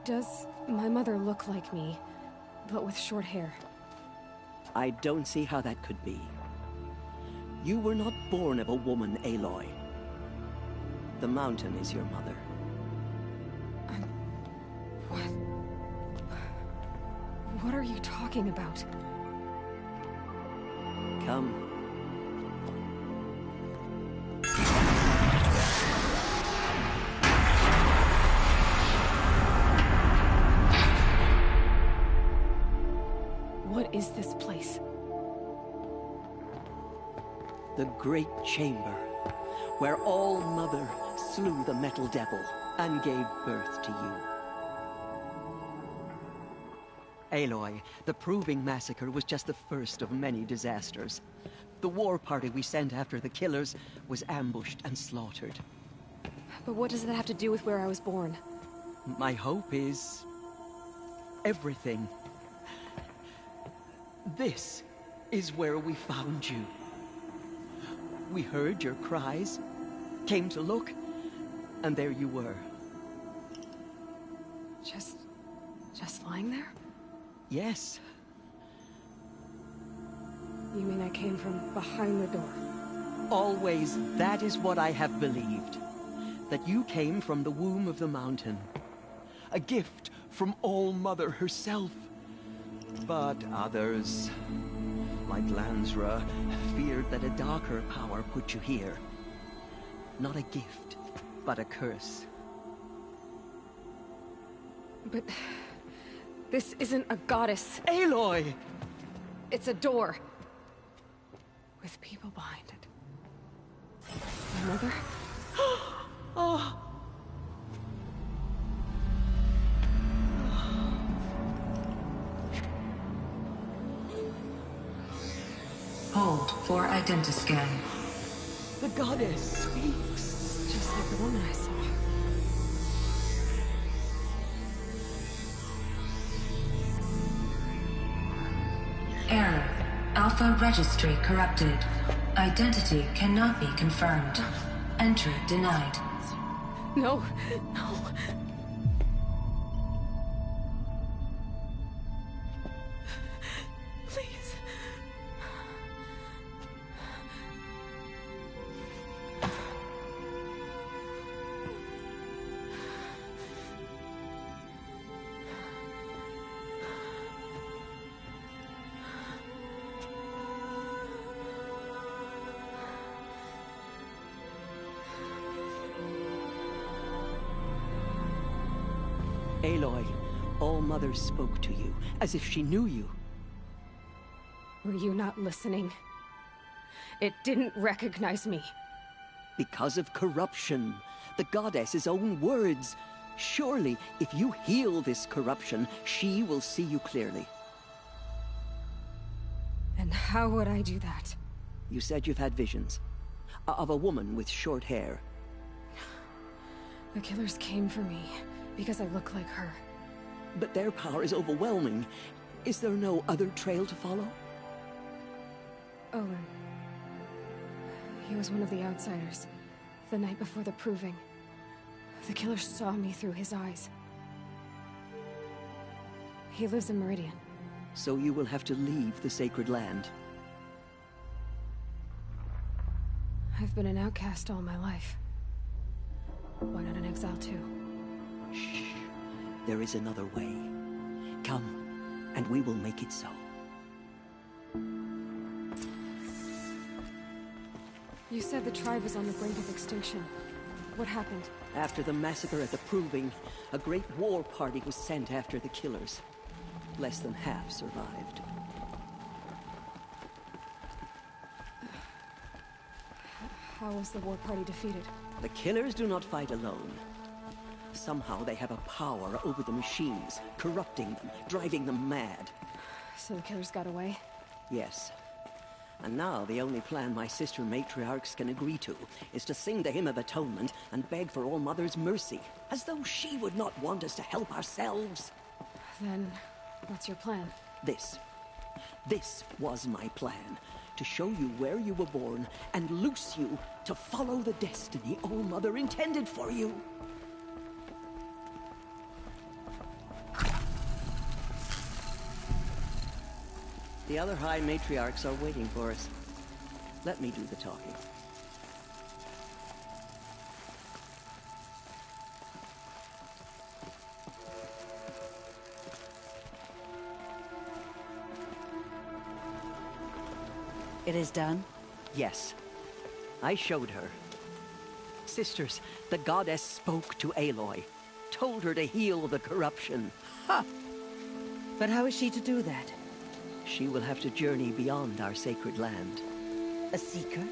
Does my mother look like me, but with short hair? I don't see how that could be. You were not born of a woman, Aloy. The mountain is your mother. What? What are you talking about? Come. What is this place? The Great Chamber, where All Mother slew the Metal Devil. and gave birth to you. Aloy, the Proving Massacre was just the first of many disasters. The war party we sent after the killers was ambushed and slaughtered. But what does that have to do with where I was born? My hope is... everything. This is where we found you. We heard your cries, came to look, and there you were. Just lying there? Yes. You mean I came from behind the door? Always, that is what I have believed. That you came from the womb of the mountain. A gift from All-Mother herself. But others, like Lansra, feared that a darker power put you here. Not a gift, but a curse. But... this isn't a goddess. Aloy! It's a door. With people behind it. My mother? Oh! Hold for identiscan. The goddess speaks. Just like the woman I saw. Error. Alpha registry corrupted. Identity cannot be confirmed. Entry denied. No, no. Please. Aloy, All-Mother spoke to you, as if she knew you. Were you not listening? It didn't recognize me. Because of corruption. The goddess's own words. Surely, if you heal this corruption, she will see you clearly. And how would I do that? You said you've had visions. Of a woman with short hair. The killers came for me. Because I look like her. But their power is overwhelming. Is there no other trail to follow? Olin. He was one of the outsiders. The night before the Proving. The killers saw me through his eyes. He lives in Meridian. So you will have to leave the Sacred Land. I've been an outcast all my life. Why not an exile too? Shh. There is another way. Come, and we will make it so. You said the tribe was on the brink of extinction. What happened? After the massacre at the Proving, a great war party was sent after the killers. Less than half survived. How was the war party defeated? The killers do not fight alone. Somehow they have a power over the machines, corrupting them, driving them mad. So the killers got away? Yes. And now the only plan my sister matriarchs can agree to is to sing the Hymn of Atonement and beg for All-Mother's mercy, as though she would not want us to help ourselves. Then, what's your plan? This. This was my plan. To show you where you were born and loose you to follow the destiny All-Mother intended for you. The other High Matriarchs are waiting for us. Let me do the talking. It is done? Yes. I showed her. Sisters, the goddess spoke to Aloy. Told her to heal the corruption. Ha! But how is she to do that? She will have to journey beyond our sacred land. A seeker?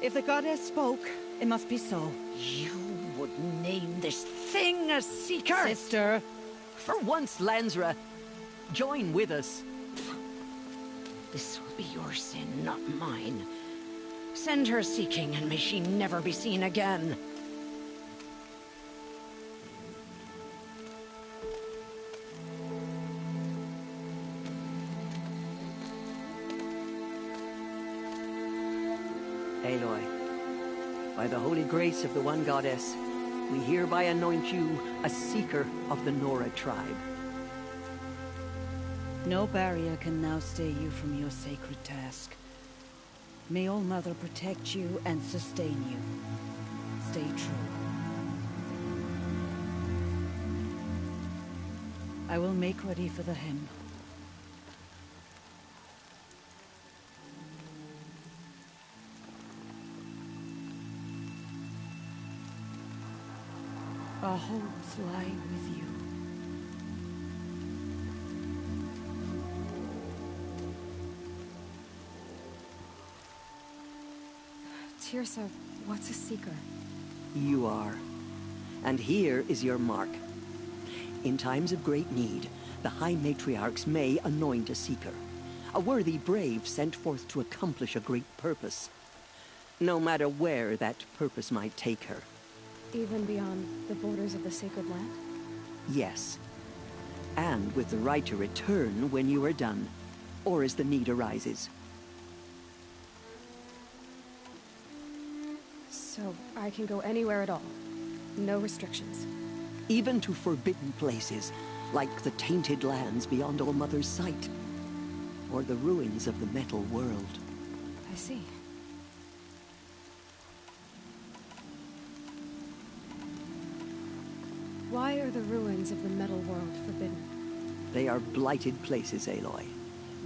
If the goddess spoke, it must be so. You would name this thing a Seeker? Sister! For once, Lansra, join with us. This will be your sin, not mine. Send her seeking, and may she never be seen again. Aloy, by the holy grace of the One Goddess, we hereby anoint you a Seeker of the Nora tribe. No barrier can now stay you from your sacred task. May All Mother protect you and sustain you. Stay true. I will make ready for the hymn. Our hopes lie with you. Teersa, what's a Seeker? You are. And here is your mark. In times of great need, the High Matriarchs may anoint a Seeker. A worthy brave sent forth to accomplish a great purpose. No matter where that purpose might take her. Even beyond the borders of the sacred land? Yes. And with the right to return when you are done, or as the need arises. So I can go anywhere at all? No restrictions? Even to forbidden places, like the tainted lands beyond All Mother's sight. Or the ruins of the metal world. I see. Why are the ruins of the metal world forbidden? They are blighted places, Aloy.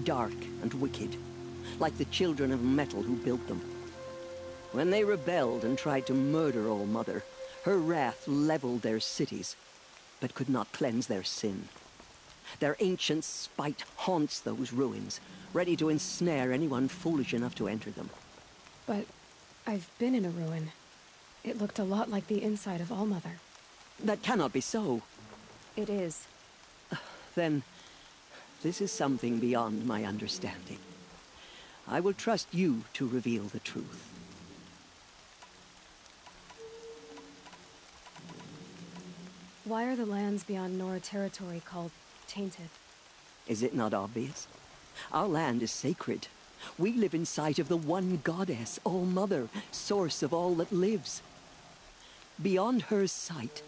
Dark and wicked. Like the children of metal who built them. When they rebelled and tried to murder All Mother, her wrath leveled their cities, but could not cleanse their sin. Their ancient spite haunts those ruins, ready to ensnare anyone foolish enough to enter them. But I've been in a ruin. It looked a lot like the inside of All Mother. That cannot be so. It is. Then, this is something beyond my understanding. I will trust you to reveal the truth. Why are the lands beyond Nora territory called tainted? Is it not obvious? Our land is sacred. We live in sight of the One Goddess, All Mother, source of all that lives. Beyond her sight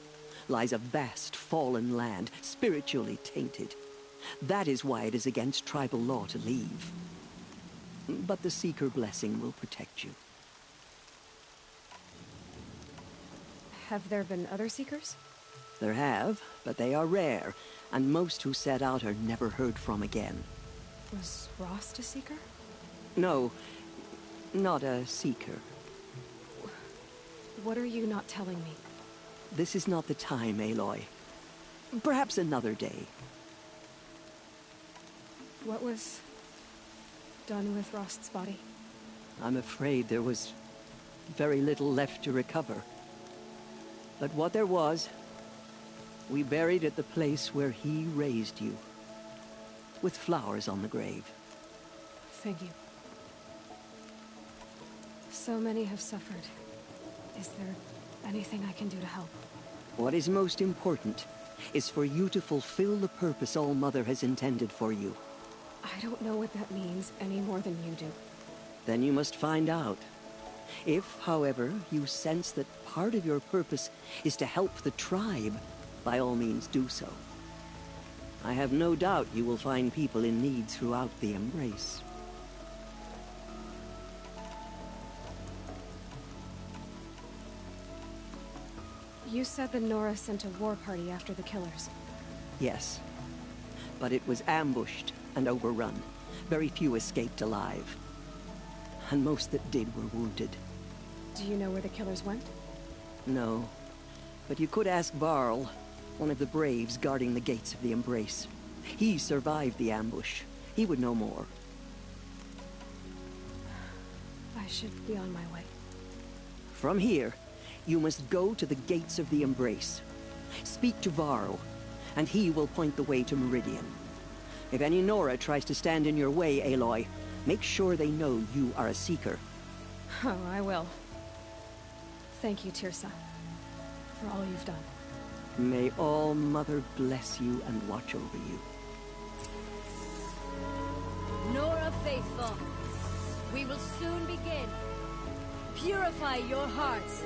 lies a vast fallen land, spiritually tainted. That is why it is against tribal law to leave. But the Seeker blessing will protect you. Have there been other Seekers? There have, but they are rare, and most who set out are never heard from again. Was Rost a Seeker? No, not a Seeker. What are you not telling me? This is not the time, Aloy. Perhaps another day. What was done with Rost's body? I'm afraid there was very little left to recover. But what there was, we buried at the place where he raised you. With flowers on the grave. Thank you. So many have suffered. Is there anything I can do to help? What is most important is for you to fulfill the purpose All Mother has intended for you. I don't know what that means any more than you do. Then you must find out. If, however, you sense that part of your purpose is to help the tribe, by all means do so. I have no doubt you will find people in need throughout the Embrace. You said the Nora sent a war party after the killers. Yes. But it was ambushed and overrun. Very few escaped alive. And most that did were wounded. Do you know where the killers went? No. But you could ask Varl, one of the braves guarding the gates of the Embrace. He survived the ambush. He would know more. I should be on my way. From here, you must go to the Gates of the Embrace. Speak to Varro, and he will point the way to Meridian. If any Nora tries to stand in your way, Aloy, make sure they know you are a Seeker. Oh, I will. Thank you, Teersa, for all you've done. May All Mother bless you and watch over you. Nora Faithful, we will soon begin. Purify your hearts.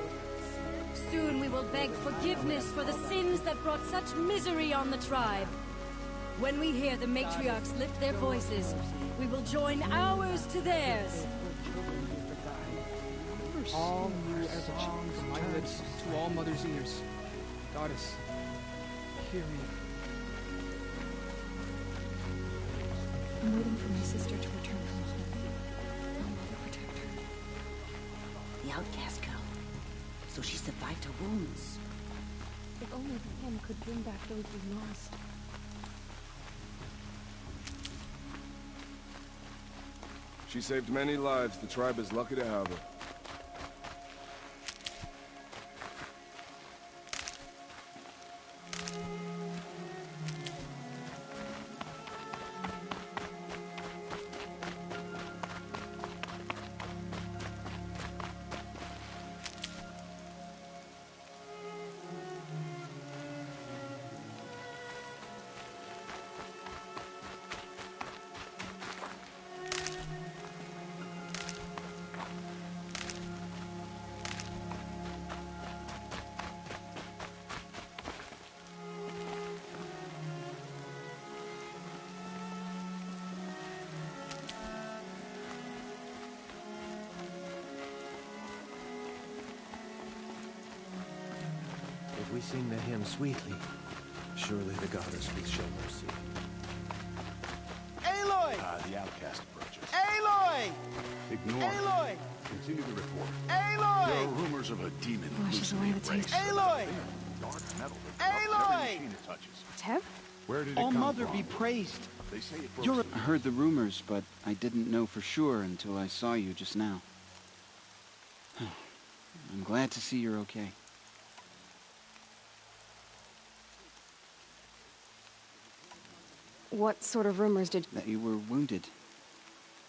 Soon we will beg forgiveness for the sins that brought such misery on the tribe. When we hear the matriarchs lift their voices, we will join ours to theirs. All new as a song from my lips to all mother's ears. Goddess, hear me. I'm waiting for my sister to return from home. I'll mother protect her. The outcast girl. So she survived her wounds. If only the hymn could bring back those we lost. She saved many lives. The tribe is lucky to have her. If we sing the hymn sweetly, surely the goddess will show mercy. Aloy! The outcast approaches. Aloy! Ignore. Aloy! Continue the report. Aloy! There are rumors of a demon Washes loose in away the the race. taste. Aloy! Dark metal that corrupts Aloy! every machine it touches. Tev? Where did it All come Mother from? be praised. They say it broke You're through. I heard the rumors, but I didn't know for sure until I saw you just now. I'm glad to see you're okay. What sort of rumors did... That you were wounded.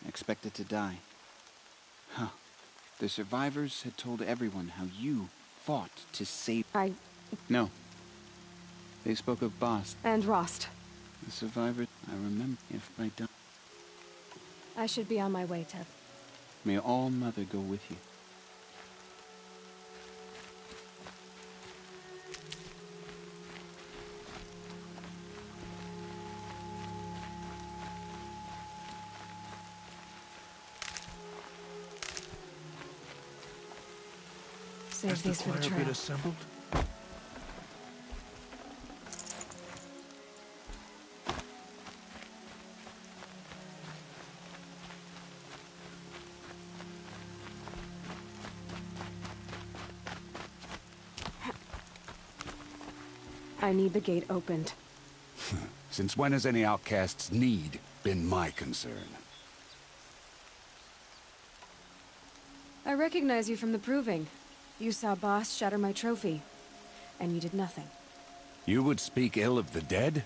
Expected to die. Huh. The survivors had told everyone how you fought to save... No. They spoke of Bast. And Rost. The survivor... I remember if I die. I should be on my way, Tev. May All Mother go with you. Save these for the trail. Assembled? I need the gate opened. Since when has any outcast's need been my concern? I recognize you from the proving. You saw Bast shatter my trophy, and you did nothing. You would speak ill of the dead?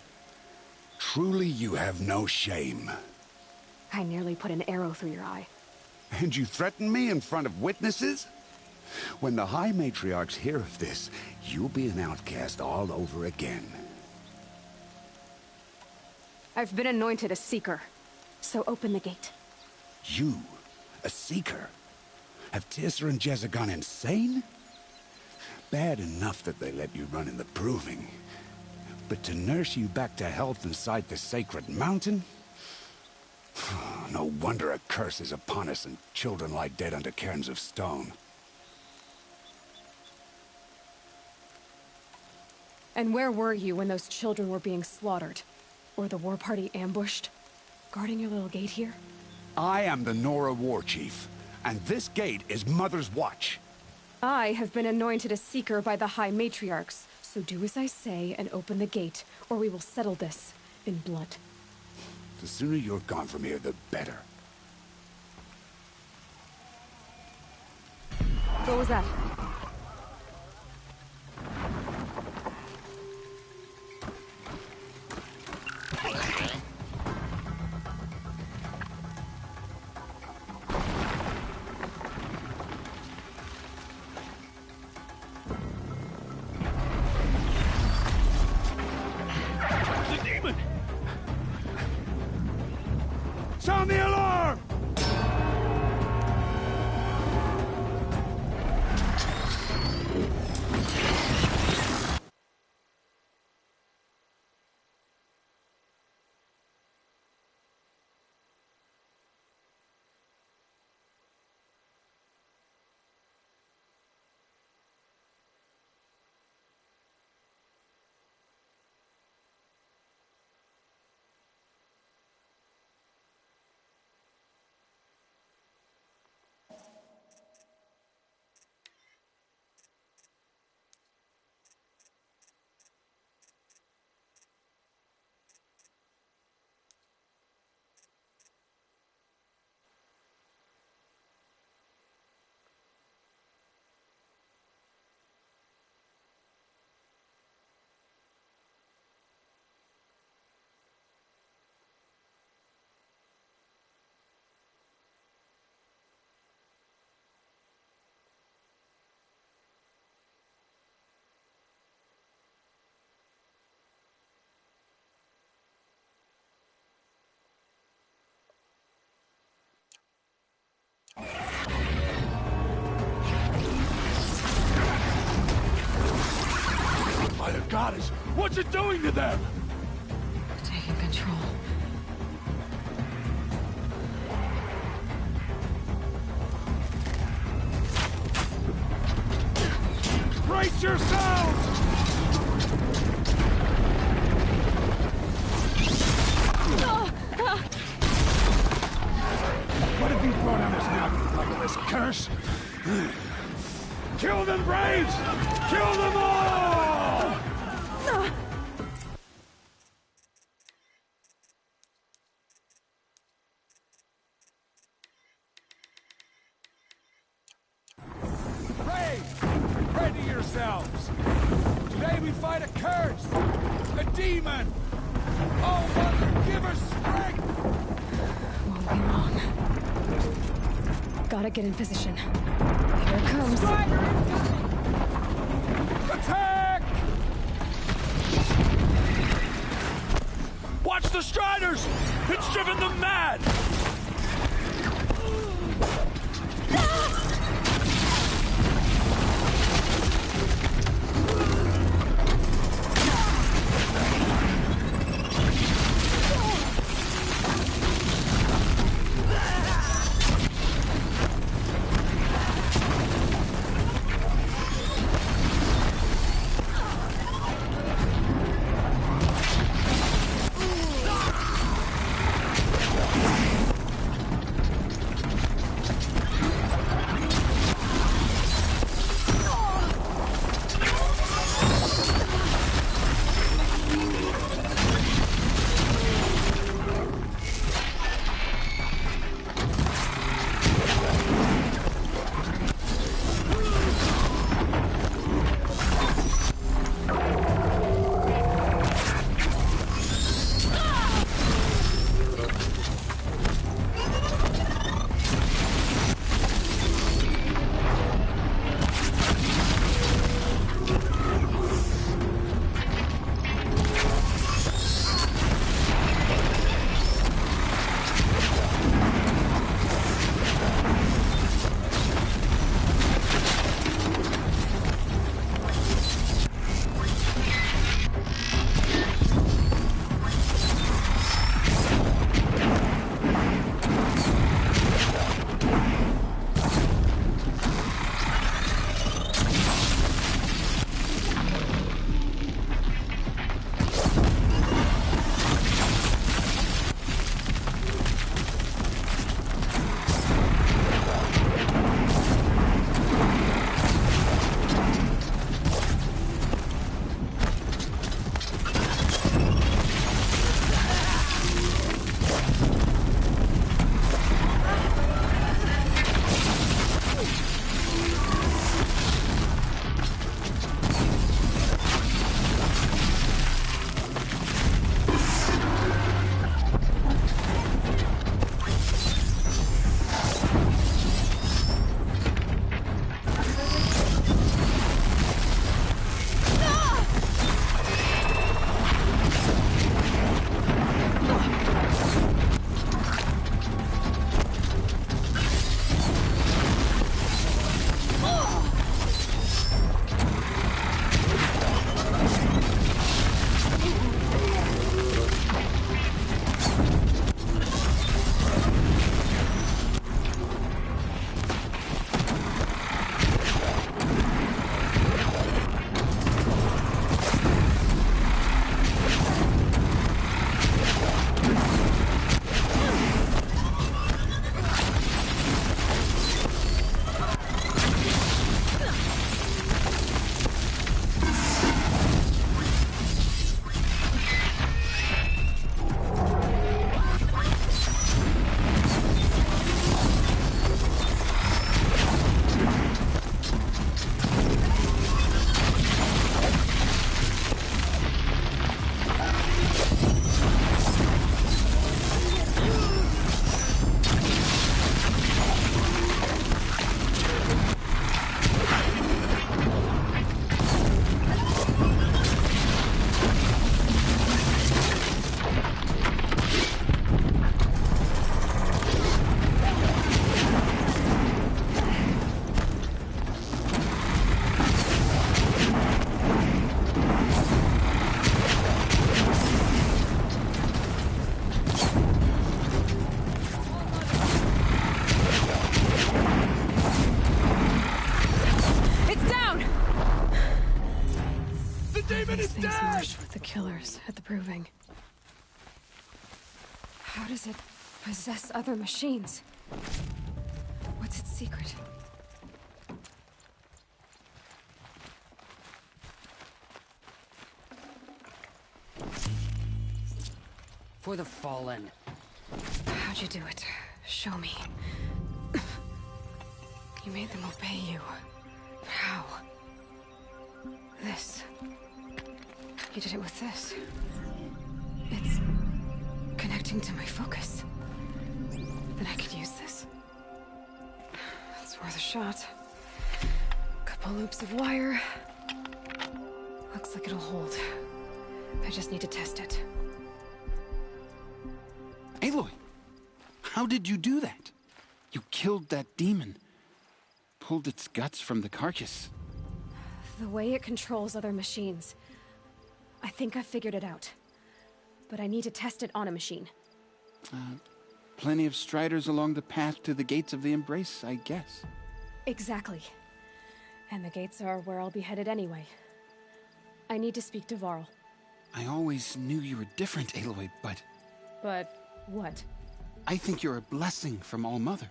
Truly you have no shame. I nearly put an arrow through your eye. And you threaten me in front of witnesses? When the High Matriarchs hear of this, you'll be an outcast all over again. I've been anointed a Seeker, so open the gate. You? A Seeker? Have Teersa and Jezza gone insane? Bad enough that they let you run in the proving. But to nurse you back to health inside the sacred mountain? No wonder a curse is upon us and children lie dead under cairns of stone. And where were you when those children were being slaughtered? Or the war party ambushed? Guarding your little gate here? I am the Nora War Chief, and this gate is Mother's watch. I have been anointed a Seeker by the High Matriarchs, so do as I say and open the gate, or we will settle this in blood. The sooner you're gone from here, the better. What was that? By the goddess, what's it doing to them? Taking control. Brace yourselves! What have you brought on us now, you legless curse? Kill them, Braves! Kill them all! Braves! Ready yourselves! Today we fight a curse! A demon! Oh, Mother, give us strength! Won't be long. Gotta get in position. Here it comes. Attack! Watch the Striders! It's driven them mad! Things marched with the killers at the Proving. How does it possess other machines? What's its secret? For the Fallen. How'd you do it? Show me. You made them obey you. But how? This. You did it with this. It's connecting to my focus. Then I could use this. It's worth a shot. Couple loops of wire. Looks like it'll hold. I just need to test it. Aloy! How did you do that? You killed that demon. Pulled its guts from the carcass. The way it controls other machines. I think I figured it out. But I need to test it on a machine. Plenty of striders along the path to the gates of the Embrace, I guess. Exactly. And the gates are where I'll be headed anyway. I need to speak to Varl. I always knew you were different, Aloy, but... But what? I think you're a blessing from All-Mother.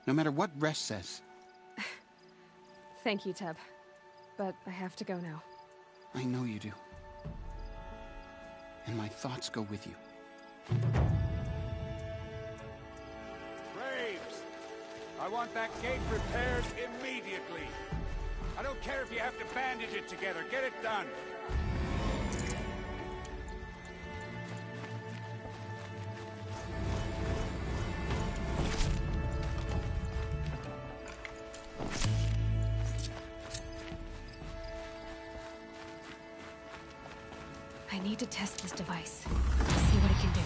No matter what Resh says. Thank you, Teb. But I have to go now. I know you do. And my thoughts go with you. Braves! I want that gate repaired immediately. I don't care if you have to bandage it together. Get it done. I need to test this device. See what it can do.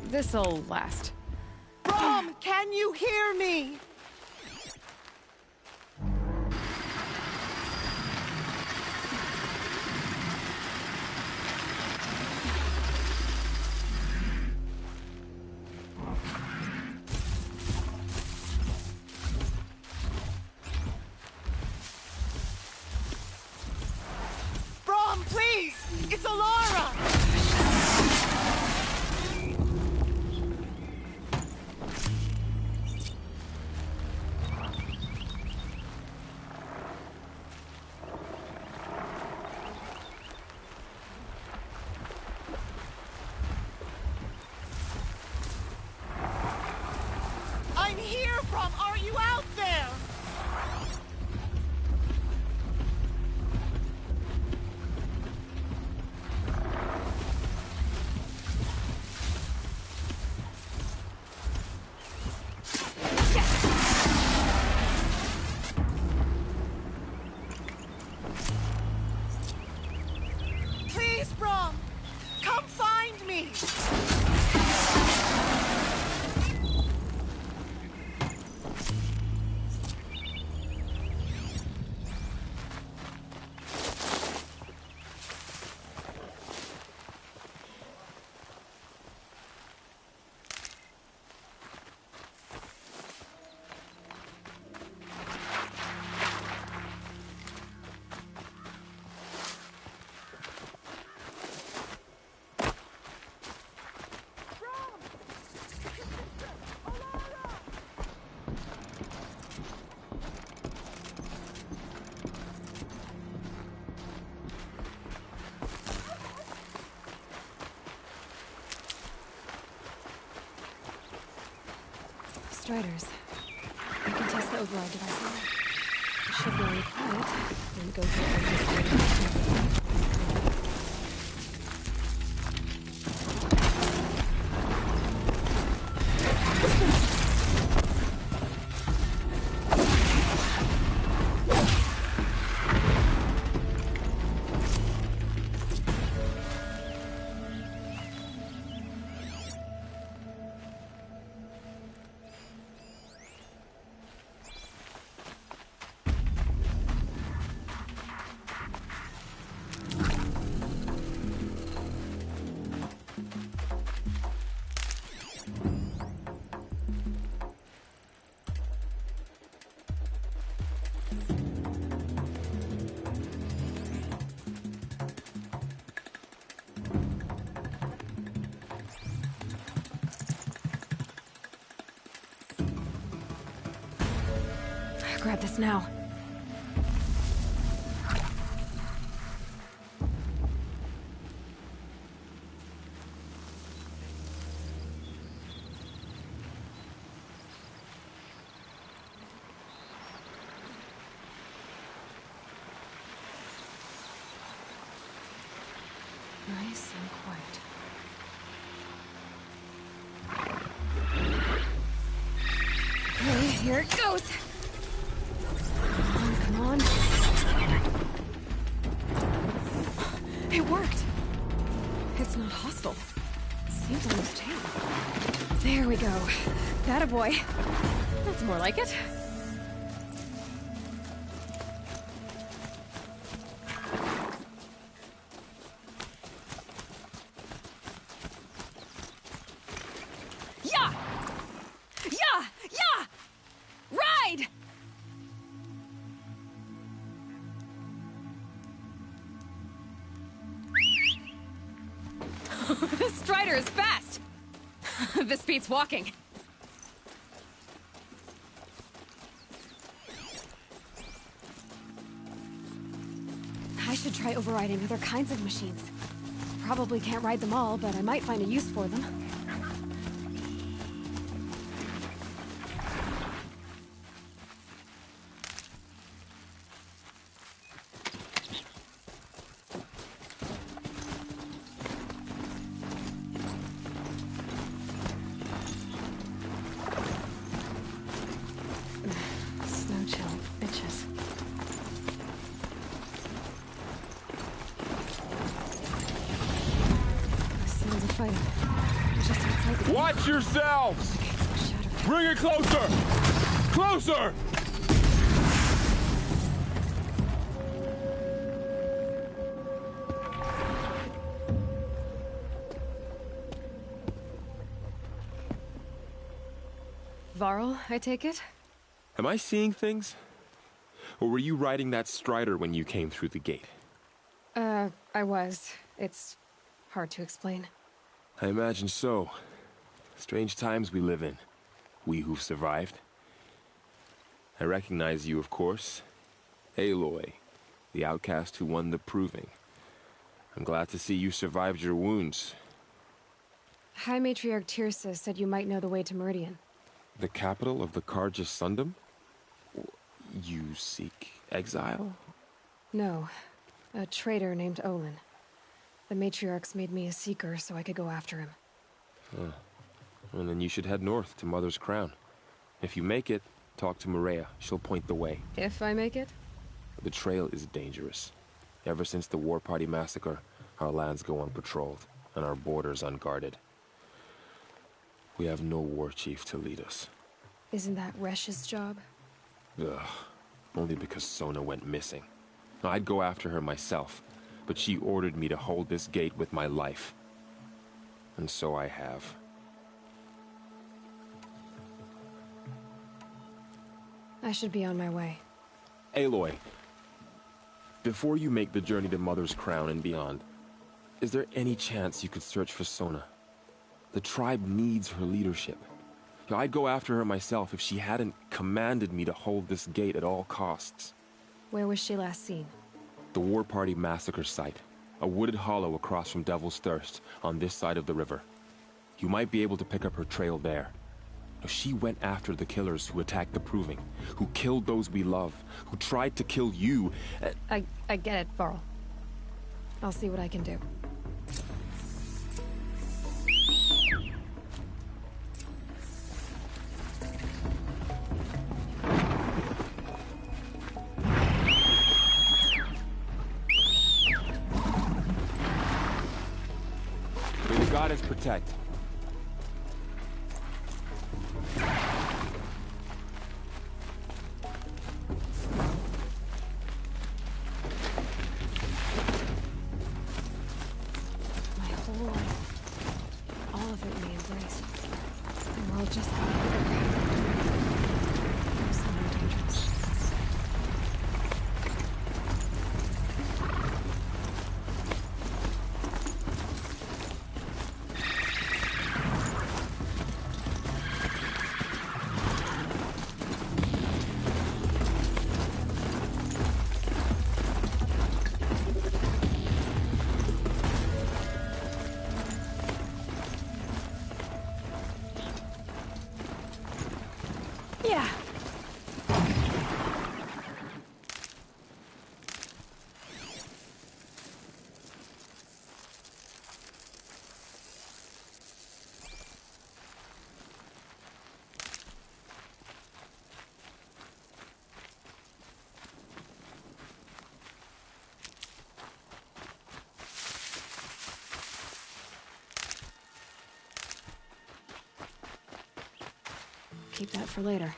This'll last. Brom, can you hear me? Brom, please! It's Alara! I'm here, Brom! Are you out there? Striders. I can test the override device now. It should be really quiet. Then go through the grab this now. Nice and quiet. Okay, here it goes. Come on. It worked. It's not hostile. Seems almost tame. There we go. That a boy. That's more like it. Yeah! Yeah! Yeah! Ride! This Strider is fast! This beats walking. I should try overriding other kinds of machines. Probably can't ride them all, but I might find a use for them. Snow chill, bitches. Sounds of fighting. Just outside the Watch yourselves! Bring it closer! Closer! Varl, I take it? Am I seeing things? Or were you riding that Strider when you came through the gate? I was. It's hard to explain. I imagine so. Strange times we live in. We who've survived. I recognize you, of course. Aloy, the outcast who won the Proving. I'm glad to see you survived your wounds. High Matriarch Tirsa said you might know the way to Meridian. The capital of the Carja Sundom? You seek exile? No. A traitor named Olin. The Matriarchs made me a seeker so I could go after him. Huh. Well, then you should head north to Mother's Crown. If you make it, talk to Maria. She'll point the way. If I make it? The trail is dangerous. Ever since the War Party massacre, our lands go unpatrolled, and our borders unguarded. We have no war chief to lead us. Isn't that Resh's job? Ugh. Only because Sona went missing. I'd go after her myself, but she ordered me to hold this gate with my life. And so I have. I should be on my way. Aloy, before you make the journey to Mother's Crown and beyond, is there any chance you could search for Sona? The tribe needs her leadership. I'd go after her myself if she hadn't commanded me to hold this gate at all costs. Where was she last seen? The War Party massacre site. A wooded hollow across from Devil's Thirst, on this side of the river. You might be able to pick up her trail there. She went after the killers who attacked the Proving, who killed those we love, who tried to kill you. I get it, Varl. I'll see what I can do. May the goddess protect. Yeah. Keep that for later.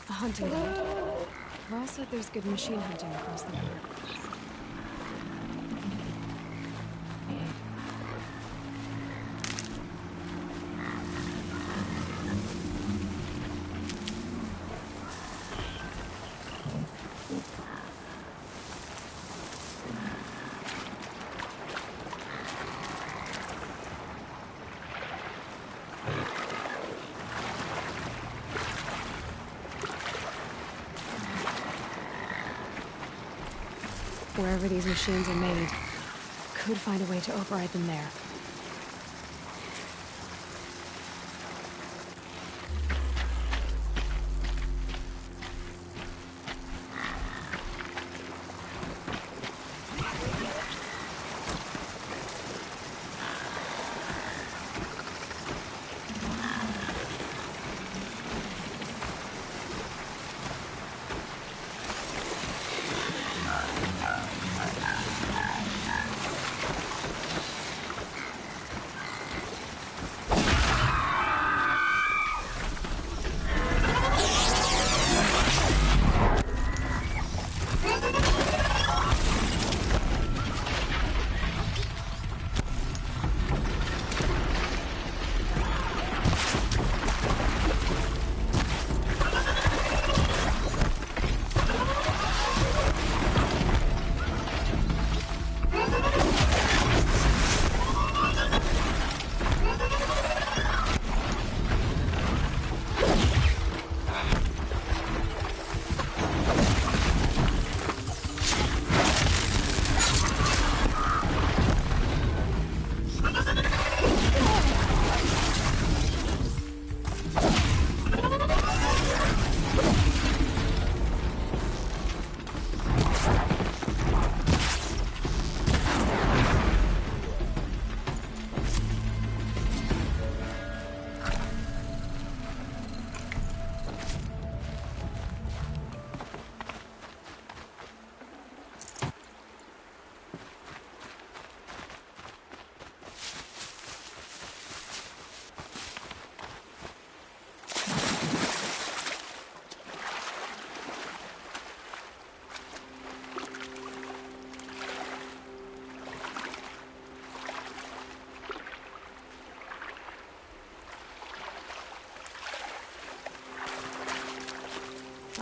A hunting ground. Varl said there's good machine hunting across the border. Wherever these machines are made, could find a way to override them there.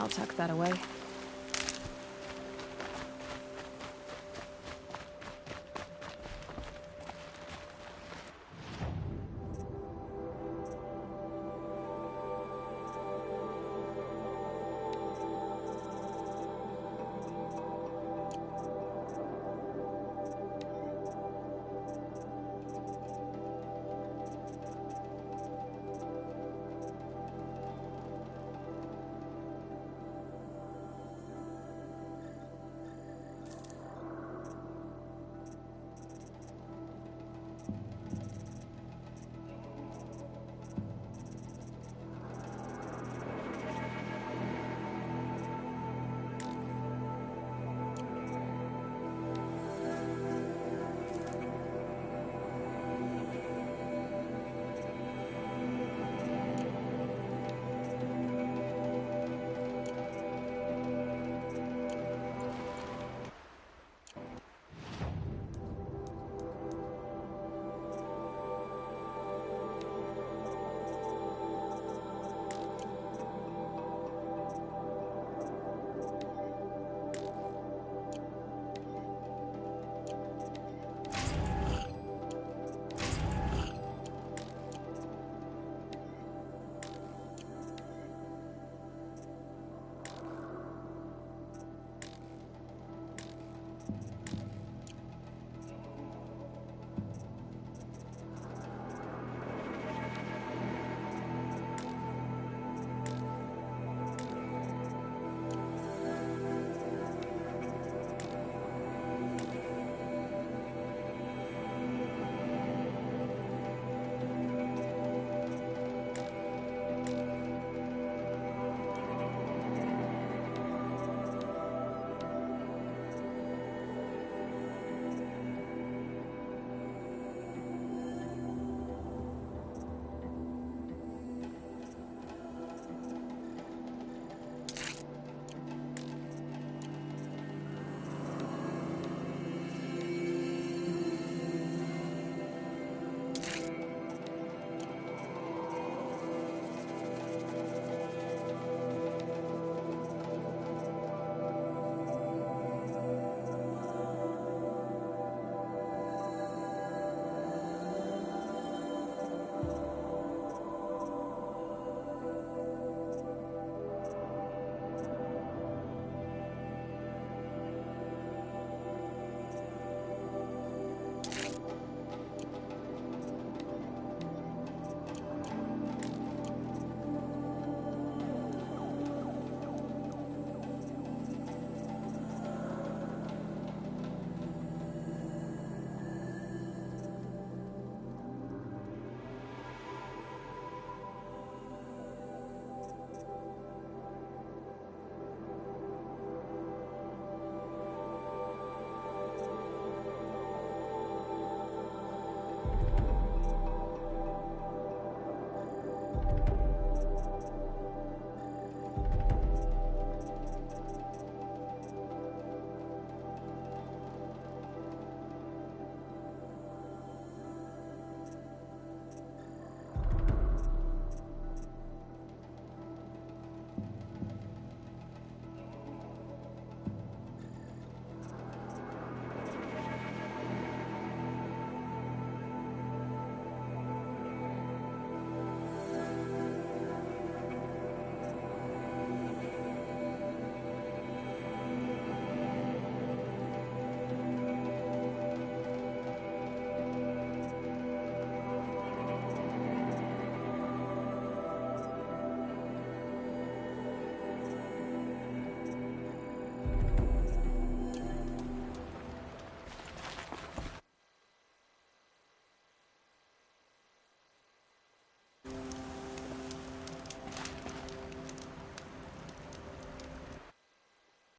I'll tuck that away.